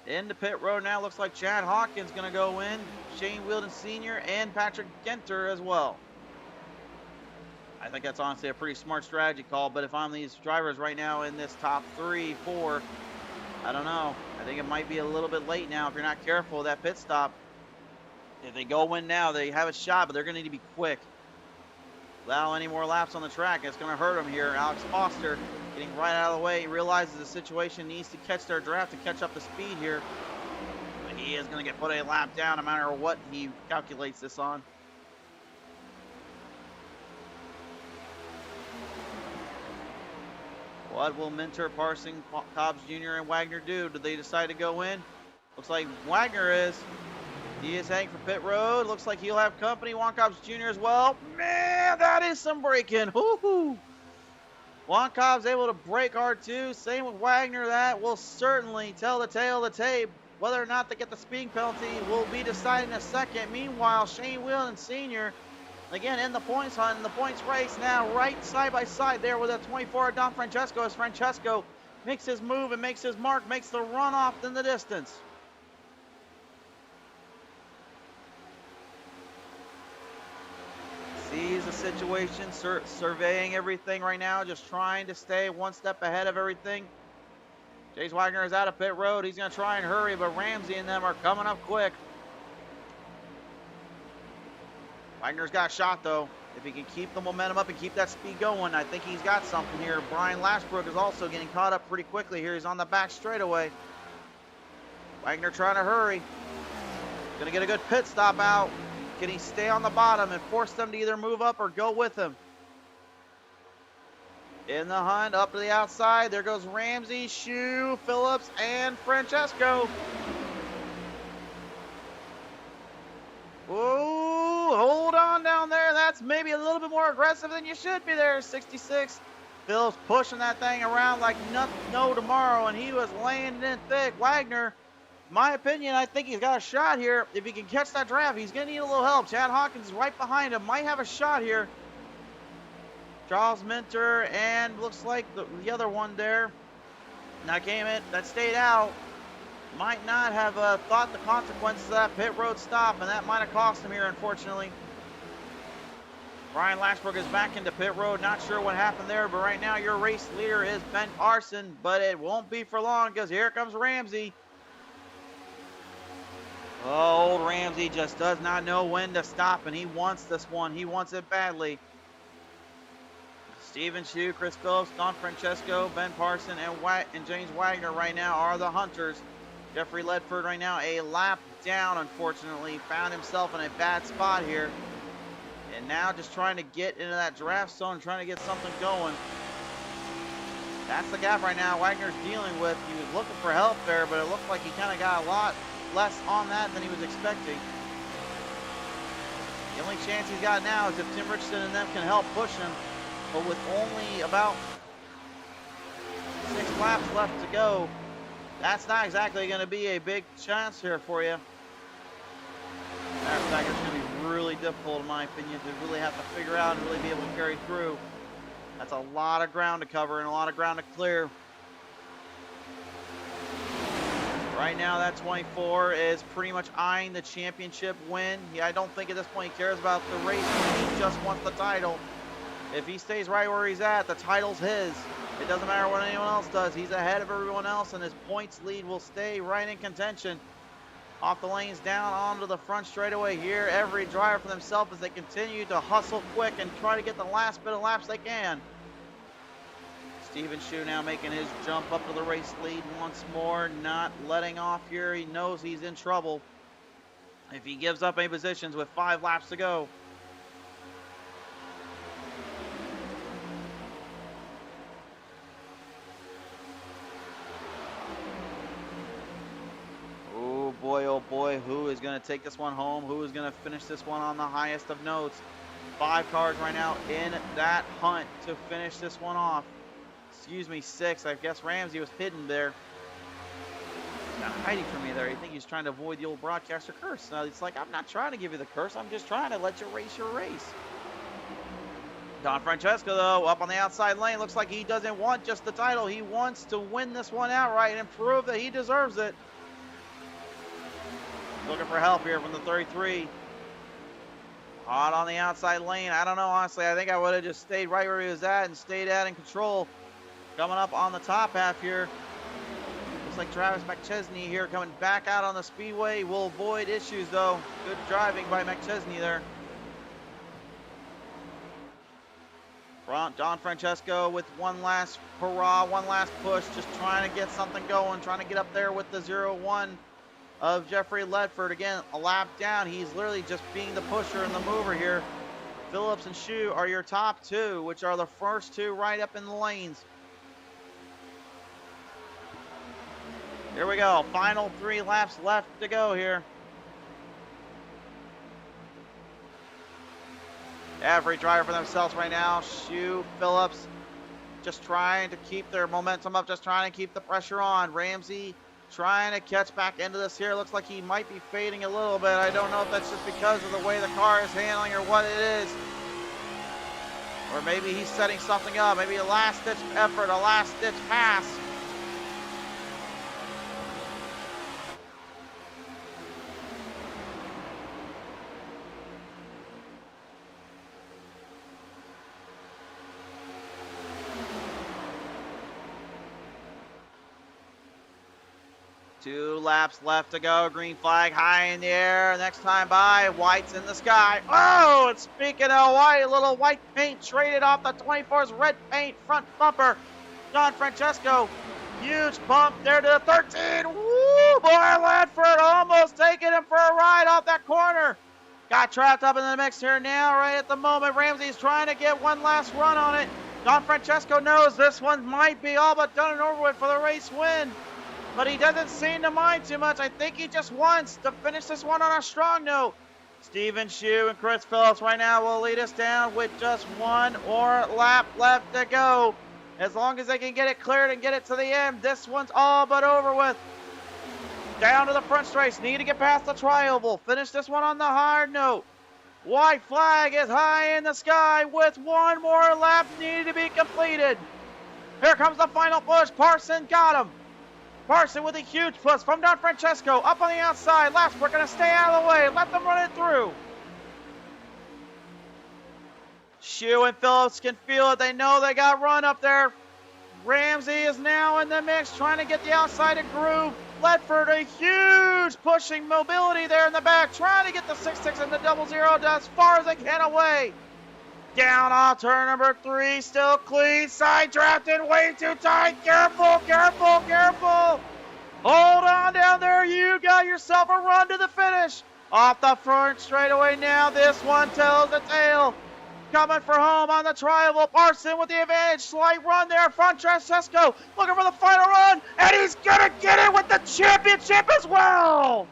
Into pit road now, looks like Chad Hawkins going to go in. Shane Wilden Sr. and Patrick Genter as well. I think that's honestly a pretty smart strategy call, but if I'm these drivers right now in this top 3, 4, I don't know. I think it might be a little bit late now if you're not careful with that pit stop. If they go in now, they have a shot, but they're going to need to be quick. Allow any more laps on the track. It's going to hurt them here. Alex Foster getting right out of the way. He realizes the situation needs to catch their draft to catch up the speed here. But he is going to get put a lap down no matter what he calculates this on. What will Mentor, Parson, Cobbs Jr., and Wagner do? Do they decide to go in? Looks like Wagner is. He is heading for pit road. Looks like he'll have company. Juan Cobbs Jr. as well. Man, that is some braking. Woo-hoo. Juan Cobbs able to brake R2. Same with Wagner. That will certainly tell the tale of the tape. Whether or not they get the speeding penalty will be decided in a second. Meanwhile, Shane Wilden Sr. again in the points hunt, in the points race now, right side by side there with a 24 Don Francesco as Francesco makes his move and makes his mark, makes the runoff in the distance. Sees the situation, surveying everything right now, just trying to stay one step ahead of everything. Chase Wagner is out of pit road. He's going to try and hurry, but Ramsey and them are coming up quick. Wagner's got a shot, though. If he can keep the momentum up and keep that speed going, I think he's got something here. Brian Lashbrook is also getting caught up pretty quickly here. He's on the back straightaway. Wagner trying to hurry. Going to get a good pit stop out. Can he stay on the bottom and force them to either move up or go with him? In the hunt, up to the outside. There goes Ramsey, Shue, Phillips, and Francesco. Whoa, hold on down there. That's maybe a little bit more aggressive than you should be there. 66. Phillips pushing that thing around like nothing, no tomorrow, and he was laying it in thick. Wagner, my opinion, I think he's got a shot here. If he can catch that draft, he's going to need a little help. Chad Hawkins is right behind him. Might have a shot here. Charles Mentor and looks like the other one there. That stayed out. Might not have thought the consequences of that pit road stop, and that might have cost him here, unfortunately. Brian Lashbrook is back into pit road. Not sure what happened there, but right now your race leader is Ben Parson, but it won't be for long because here comes Ramsey. Oh, old Ramsey just does not know when to stop, and he wants this one. He wants it badly. Stephen Shue, Chris Phillips, Don Francesco, Ben Parson, and James Wagner right now are the hunters. Jeffrey Ledford right now a lap down, unfortunately. Found himself in a bad spot here. And now just trying to get into that draft zone, trying to get something going. That's the gap right now Wagner's dealing with. He was looking for help there, but it looked like he kind of got a lot less on that than he was expecting. The only chance he's got now is if Tim Richardson and them can help push him. But with only about 6 laps left to go, that's not exactly going to be a big chance here for you. Matter of fact, it's going to be really difficult, in my opinion, to really have to figure out and really be able to carry through. That's a lot of ground to cover and a lot of ground to clear. Right now, that 24 is pretty much eyeing the championship win. I don't think at this point he cares about the race. He just wants the title. If he stays right where he's at, the title's his. It doesn't matter what anyone else does. He's ahead of everyone else, and his points lead will stay right in contention. Off the lanes, down onto the front straightaway here. Every driver for themselves as they continue to hustle quick and try to get the last bit of laps they can. Steven Shu now making his jump up to the race lead once more, not letting off here. He knows he's in trouble if he gives up any positions with 5 laps to go. Oh boy, who is going to take this one home? Who is going to finish this one on the highest of notes? 5 cars right now in that hunt to finish this one off. Excuse me, 6. I guess Ramsey was hidden there. He's not hiding from me there. I think he's trying to avoid the old broadcaster curse. Now it's like, I'm not trying to give you the curse. I'm just trying to let you race your race. Don Francesco, though, up on the outside lane. Looks like he doesn't want just the title. He wants to win this one outright and prove that he deserves it. Looking for help here from the 33. Hot on the outside lane. I don't know, honestly. I think I would have just stayed right where he was at and stayed out in control. Coming up on the top half here. Looks like Travis McChesney here coming back out on the speedway. Will avoid issues, though. Good driving by McChesney there. Don Francesco with one last hurrah, one last push. Just trying to get something going. Trying to get up there with the 0-1 of Jeffrey Ledford. Again, a lap down. He's literally just being the pusher and the mover here. Phillips and Shu are your top 2, which are the first 2 right up in the lanes. Here we go. Final 3 laps left to go here. Every driver for themselves right now. Shu, Phillips, just trying to keep their momentum up, just trying to keep the pressure on. Ramsey trying to catch back into this here. Looks like he might be fading a little bit. I don't know if that's just because of the way the car is handling or what it is. Or maybe he's setting something up. Maybe a last-ditch effort, a last-ditch pass. Two laps left to go. Green flag high in the air. Next time by, white's in the sky. Oh, and speaking of white, a little white paint traded off the 24's red paint front bumper. Don Francesco, huge bump there to the 13. Woo, boy, Ledford almost taking him for a ride off that corner. Got trapped up in the mix here now, right at the moment. Ramsey's trying to get one last run on it. Don Francesco knows this one might be all but done and over with for the race win. But he doesn't seem to mind too much. I think he just wants to finish this one on a strong note. Steven Shu and Chris Phillips right now will lead us down with just one more lap left to go. As long as they can get it cleared and get it to the end, this one's all but over with. Down to the front straight. Need to get past the tri-oval. Finish this one on the hard note. White flag is high in the sky with one more lap needed to be completed. Here comes the final push. Parson got him. Parson with a huge push from Don Francesco up on the outside. Laps, we're going to stay out of the way. Let them run it through. Shu and Phillips can feel it. They know they got run up there. Ramsey is now in the mix trying to get the outside of groove. Ledford, a huge pushing mobility there in the back, trying to get the 6-6 and the 0-0 as far as they can away. Down off turn number 3, still clean, side drafted, way too tight, careful, careful, careful. Hold on down there, you got yourself a run to the finish. Off the front straightaway now, this one tells the tale. Coming for home on the tri-oval, Parson with the advantage, slight run there, Francesco looking for the final run, and he's gonna get it with the championship as well.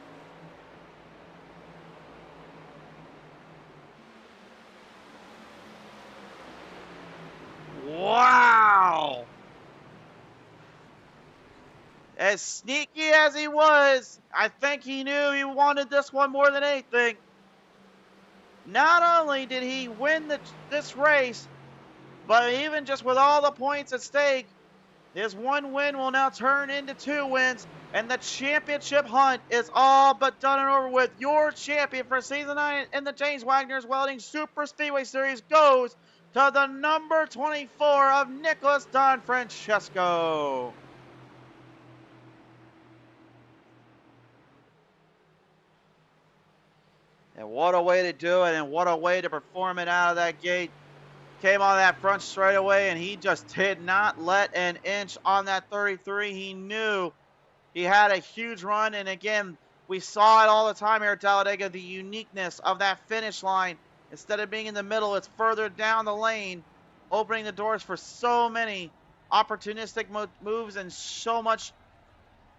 Wow! As sneaky as he was, I think he knew he wanted this one more than anything. Not only did he win this race, but even just with all the points at stake, His one win will now turn into 2 wins, and the championship hunt is all but done and over with. Your champion for Season 9 in the James Wagner's Welding Super Speedway Series goes to the number 24 of Nicholas Don Francesco. And what a way to do it, and what a way to perform it out of that gate. Came on that front straightaway, and he just did not let an inch on that 33. He knew he had a huge run, and again, we saw it all the time here at Talladega, the uniqueness of that finish line. Instead of being in the middle, it's further down the lane, opening the doors for so many opportunistic moves and so much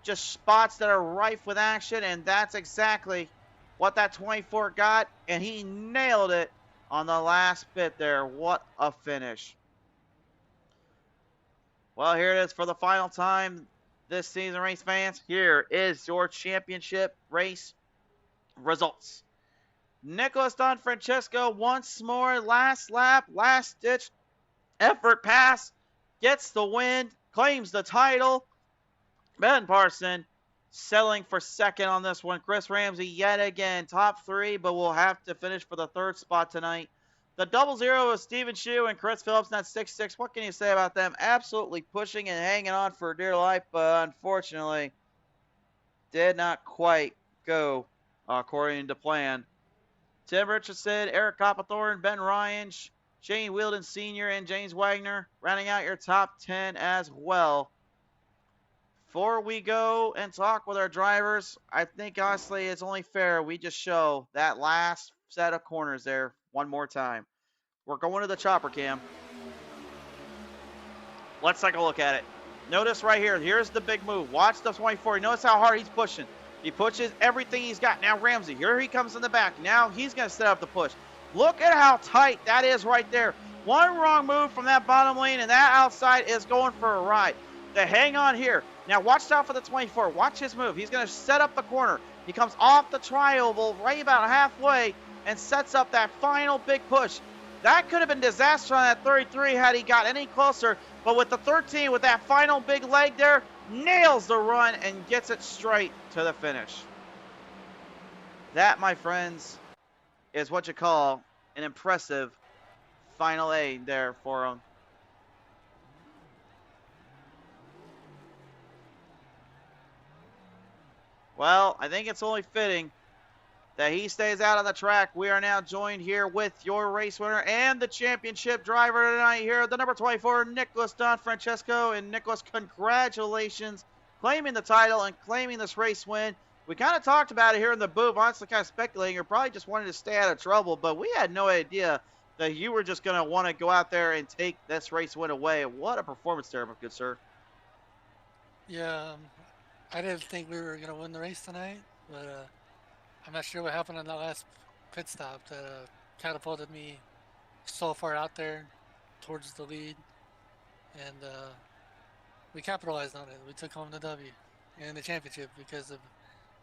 just spots that are rife with action, and that's exactly what that 24 got, and he nailed it on the last bit there. What a finish. Well, here it is for the final time this season, race fans. Here is your championship race results. Nicholas Don Francesco once more, last lap, last ditch effort pass, gets the win, claims the title. Ben Parson settling for second on this one. Chris Ramsey yet again top 3, but will have to finish for the 3rd spot tonight. The 00 of Stephen Shue and Chris Phillips in that 6-6. What can you say about them? Absolutely pushing and hanging on for dear life, but unfortunately did not quite go according to plan. Tim Richardson, Eric Coppathorne, Ben Ryan, Shane Wielden Sr., and James Wagner rounding out your top 10 as well. Before we go and talk with our drivers, I think honestly it's only fair we just show that last set of corners there one more time. We're going to the chopper cam. Let's take a look at it. Notice right here, here's the big move. Watch the 24. Notice how hard he's pushing. He pushes everything he's got. Now Ramsey, here he comes in the back. Now he's going to set up the push. Look at how tight that is right there. One wrong move from that bottom lane, and that outside is going for a ride. The hang on here. Now watch out for the 24. Watch his move. He's going to set up the corner. He comes off the tri-oval right about halfway and sets up that final big push. That could have been disaster on that 33 had he got any closer. But with the 13, with that final big leg there, nails the run and gets it straight to the finish. That, my friends, is what you call an impressive final A there for him. Well, I think it's only fitting that he stays out on the track. We are now joined here with your race winner and the championship driver tonight here, the number 24, Nicholas Don Francesco. And Nicholas, congratulations, claiming the title and claiming this race win. We kind of talked about it here in the booth, honestly kind of speculating. You're probably just wanting to stay out of trouble, but we had no idea that you were just going to want to go out there and take this race win away. What a performance there, my good sir. Yeah, I didn't think we were going to win the race tonight, but I'm not sure what happened on that last pit stop that catapulted me so far out there towards the lead, and we capitalized on it. We took home the W and the championship because of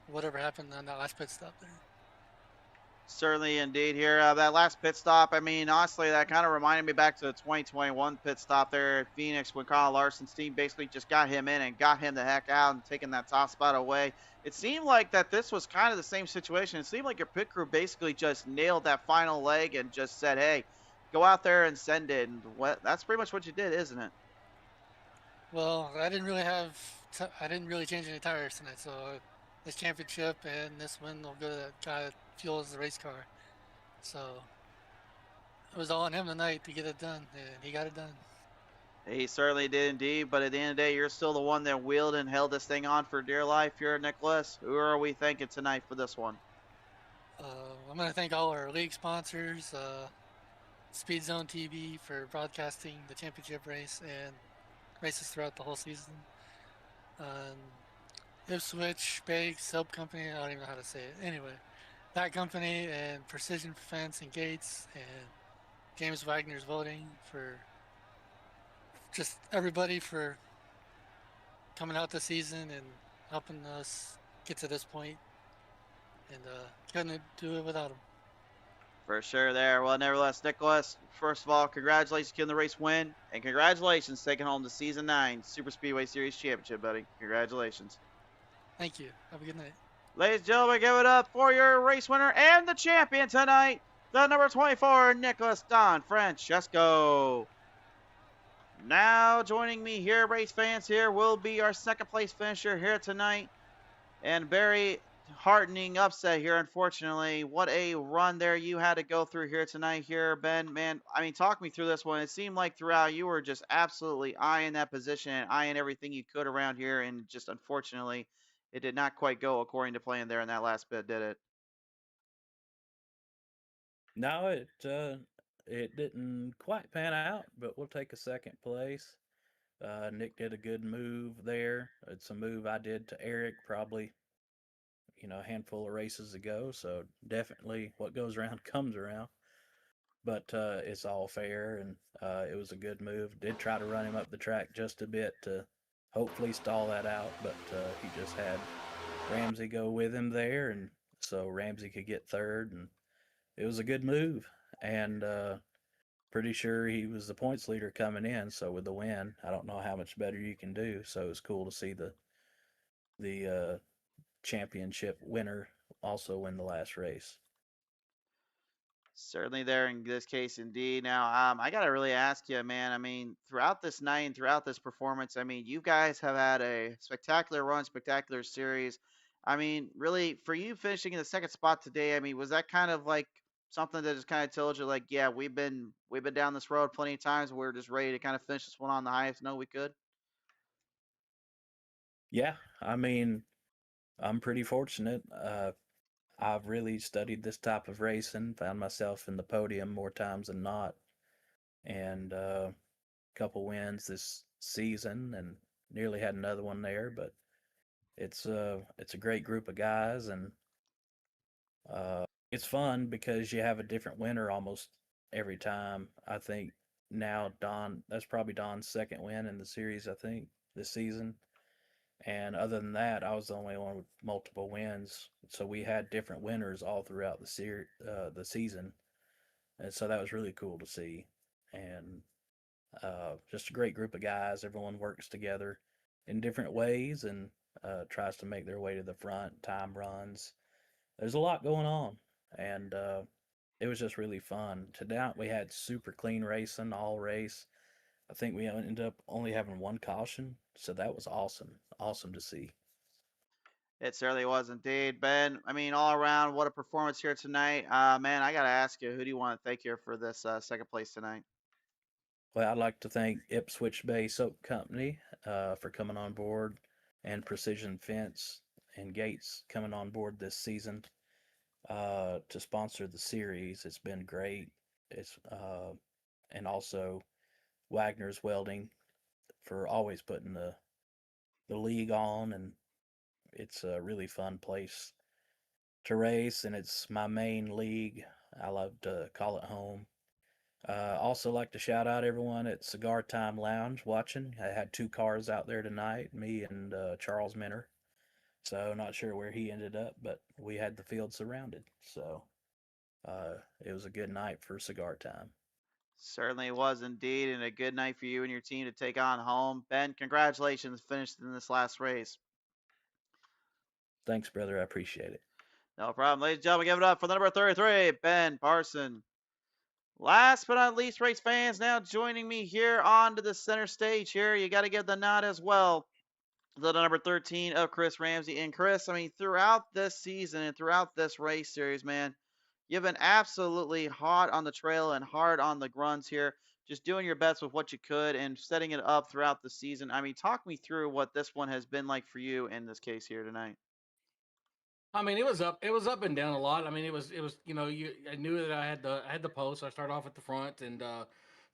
whatever happened on that last pit stop there. Certainly, indeed, here. That last pit stop, I mean, honestly, that kind of reminded me back to the 2021 pit stop there at Phoenix when Kyle Larson's team basically just got him in and got him the heck out and taking that top spot away. It seemed like that this was kind of the same situation. It seemed like your pit crew basically just nailed that final leg and just said, hey, go out there and send it. And that's pretty much what you did, isn't it? Well, I didn't really change any tires tonight, so this championship and this win will go to the guy that fuels the race car. So it was all on him tonight to get it done, and he got it done. He certainly did indeed, but at the end of the day, you're still the one that wheeled and held this thing on for dear life here, Nicholas. Who are we thanking tonight for this one? I'm going to thank all our league sponsors, Speed Zone TV for broadcasting the championship race and races throughout the whole season. Ipswich Bake Soap Company, I don't even know how to say it. Anyway, that company and Precision Fence and Gates and James Wagner's Voting for just everybody for coming out this season and helping us get to this point. And couldn't do it without them. For sure there. Well, nevertheless, Nicholas, first of all, congratulations getting the race win, and congratulations taking home the Season 9 Super Speedway Series Championship, buddy. Congratulations. Thank you. Have a good night. Ladies and gentlemen, give it up for your race winner and the champion tonight, the number 24, Nicholas Don Francesco. Now joining me here, race fans, here will be our second place finisher here tonight. And very heartening upset here, unfortunately. What a run there you had to go through here tonight here, Ben. Man, I mean, talk me through this one. It seemed like throughout you were just absolutely eyeing that position and eyeing everything you could around here. And just unfortunately, it did not quite go according to plan there in that last bit, did it? No, it didn't quite pan out, but we'll take a second place. Nick did a good move there. It's a move I did to Eric probably, a handful of races ago. So definitely what goes around comes around. But it's all fair, and it was a good move. Did try to run him up the track just a bit to hopefully stall that out, but he just had Ramsey go with him there, and so Ramsey could get third, and it was a good move. And pretty sure he was the points leader coming in. So with the win, I don't know how much better you can do. So it was cool to see the championship winner also win the last race. Certainly there in this case, indeed. Now, I got to really ask you, man. I mean, throughout this night and throughout this performance, I mean, you guys have had a spectacular run, spectacular series. I mean, really, for you finishing in the second spot today, I mean, was that kind of like something that just kind of told you, like, yeah, we've been down this road plenty of times. We're just ready to kind of finish this one on the highest note we could. Yeah, I mean, I'm pretty fortunate. I've really studied this type of racing, found myself in the podium more times than not, and a couple wins this season, and nearly had another one there. But it's a great group of guys, and it's fun because you have a different winner almost every time. I think now that's probably Don's second win in the series. I think this season. And other than that, I was the only one with multiple wins. So we had different winners all throughout the season, and so that was really cool to see. And just a great group of guys. Everyone works together in different ways and tries to make their way to the front. Time runs. There's a lot going on, and it was just really fun. Today we had super clean racing all race. I think we ended up only having one caution, so that was awesome. Awesome to see. It certainly was indeed, Ben. I mean, all around, what a performance here tonight. Man, I got to ask you, who do you want to thank here for this second place tonight? Well, I'd like to thank Ipswich Bay Soap Company for coming on board, and Precision Fence and Gates coming on board this season to sponsor the series. It's been great. It's and also Wagner's Welding for always putting the league on, and it's a really fun place to race, and it's my main league. I love to call it home. Also, like to shout out everyone at Cigar Time Lounge watching. I had two cars out there tonight, me and Charles Minner. So, not sure where he ended up, but we had the field surrounded. So, it was a good night for Cigar Time. Certainly was indeed, and a good night for you and your team to take on home. Ben, congratulations, finished in this last race. Thanks, brother. I appreciate it. No problem. Ladies and gentlemen, give it up for the number 33, Ben Parson. Last but not least, race fans, now joining me here onto the center stage here. You got to give the nod as well. The number 13 of Chris Ramsey. And Chris, I mean, throughout this season and throughout this race series, man, you've been absolutely hot on the trail and hard on the grunts here, just doing your best with what you could and setting it up throughout the season. I mean, talk me through what this one has been like for you in this case here tonight. I mean, it was up and down a lot. I mean, it was I knew that I had the post. I started off at the front, and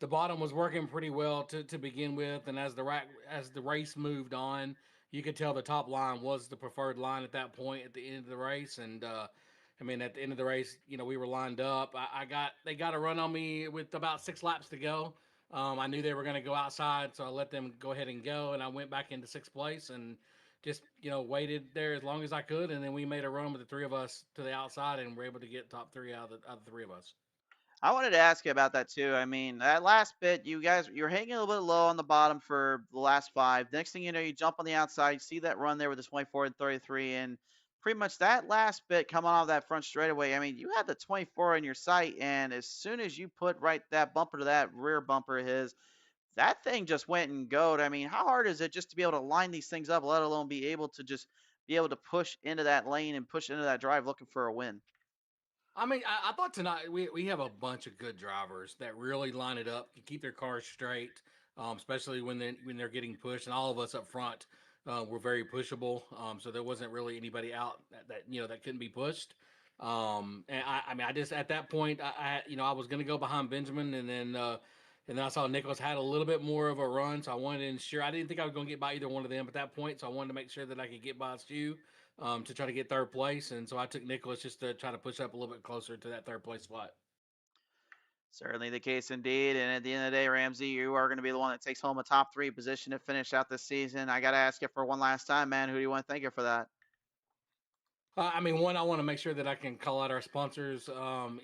the bottom was working pretty well to begin with. And as the race moved on, you could tell the top line was the preferred line at that point at the end of the race. And I mean, at the end of the race, we were lined up. They got a run on me with about 6 laps to go. I knew they were going to go outside, so I let them go ahead and go, and I went back into sixth place and just waited there as long as I could, and then we made a run with the three of us to the outside, and were able to get top three out of the three of us. I wanted to ask you about that too. I mean, that last bit, you're hanging a little bit low on the bottom for the last 5. Next thing you know, you jump on the outside, you see that run there with the 24 and 33, and pretty much that last bit coming off that front straightaway. I mean, you had the 24 in your sight, and as soon as you put right that bumper to that rear bumper of his, that thing just went and goed. I mean, how hard is it just to be able to line these things up, let alone be able to just be able to push into that lane and push into that drive looking for a win? I mean, I thought tonight we have a bunch of good drivers that really line it up, keep their cars straight, especially when they're getting pushed. And all of us up front were very pushable, so there wasn't really anybody out that couldn't be pushed. And I mean, I just at that point, I was going to go behind Benjamin, and then I saw Nicholas had a little bit more of a run, so I wanted to ensure. I didn't think I was going to get by either one of them at that point, so I wanted to make sure that I could get by Stu to try to get third place. And so I took Nicholas just to try to push up a little bit closer to that third place spot. Certainly the case indeed. And at the end of the day, Ramsey, you are going to be the one that takes home a top 3 position to finish out this season. I got to ask you for one last time, man. Who do you want to thank you for that? I mean, one, I want to make sure that I can call out our sponsors,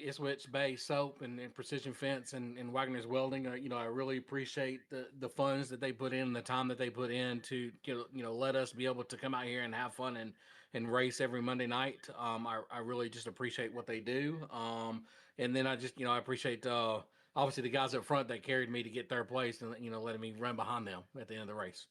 Ipswich Bay Soap and Precision Fence and Wagner's Welding. I really appreciate the funds that they put in, the time that they put in to let us be able to come out here and have fun and race every Monday night. I really just appreciate what they do. And then I appreciate obviously the guys up front that carried me to get third place and letting me run behind them at the end of the race.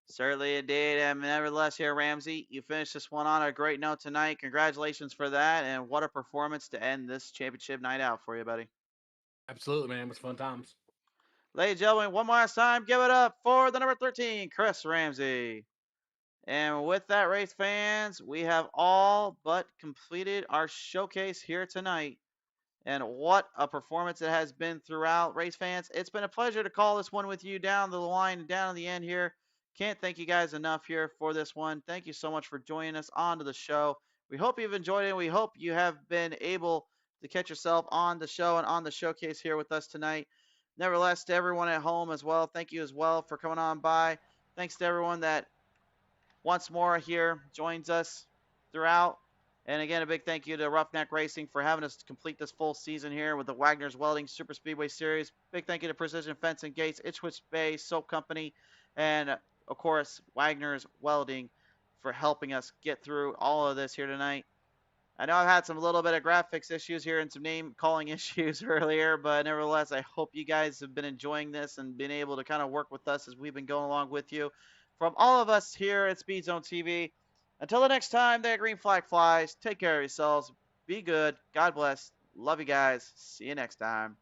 Certainly it did. And nevertheless, here, Ramsey, you finished this one on a great note tonight. Congratulations for that. And what a performance to end this championship night out for you, buddy. Absolutely, man. It was fun times. Ladies and gentlemen, one more last time, give it up for the number 13, Chris Ramsey. And with that, race fans, we have all but completed our showcase here tonight. And what a performance it has been throughout, race fans. It's been a pleasure to call this one with you down the line, down to the end here. Can't thank you guys enough here for this one. Thank you so much for joining us onto the show. We hope you've enjoyed it. We hope you have been able to catch yourself on the show and on the showcase here with us tonight. Nevertheless, to everyone at home as well, thank you as well for coming on by. Thanks to everyone that once more here joins us throughout. And again, a big thank you to Roughneck Racing for having us complete this full season here with the Wagoner's Welding Super Speedway Series. Big thank you to Precision Fence and Gates, Ipswich Bay Soap Company, and of course, Wagoner's Welding for helping us get through all of this here tonight. I know I've had some little bit of graphics issues here and some name calling issues earlier, but nevertheless, I hope you guys have been enjoying this and been able to kind of work with us as we've been going along with you. From all of us here at Speed Zone TV, until the next time that green flag flies, take care of yourselves. Be good. God bless. Love you guys. See you next time.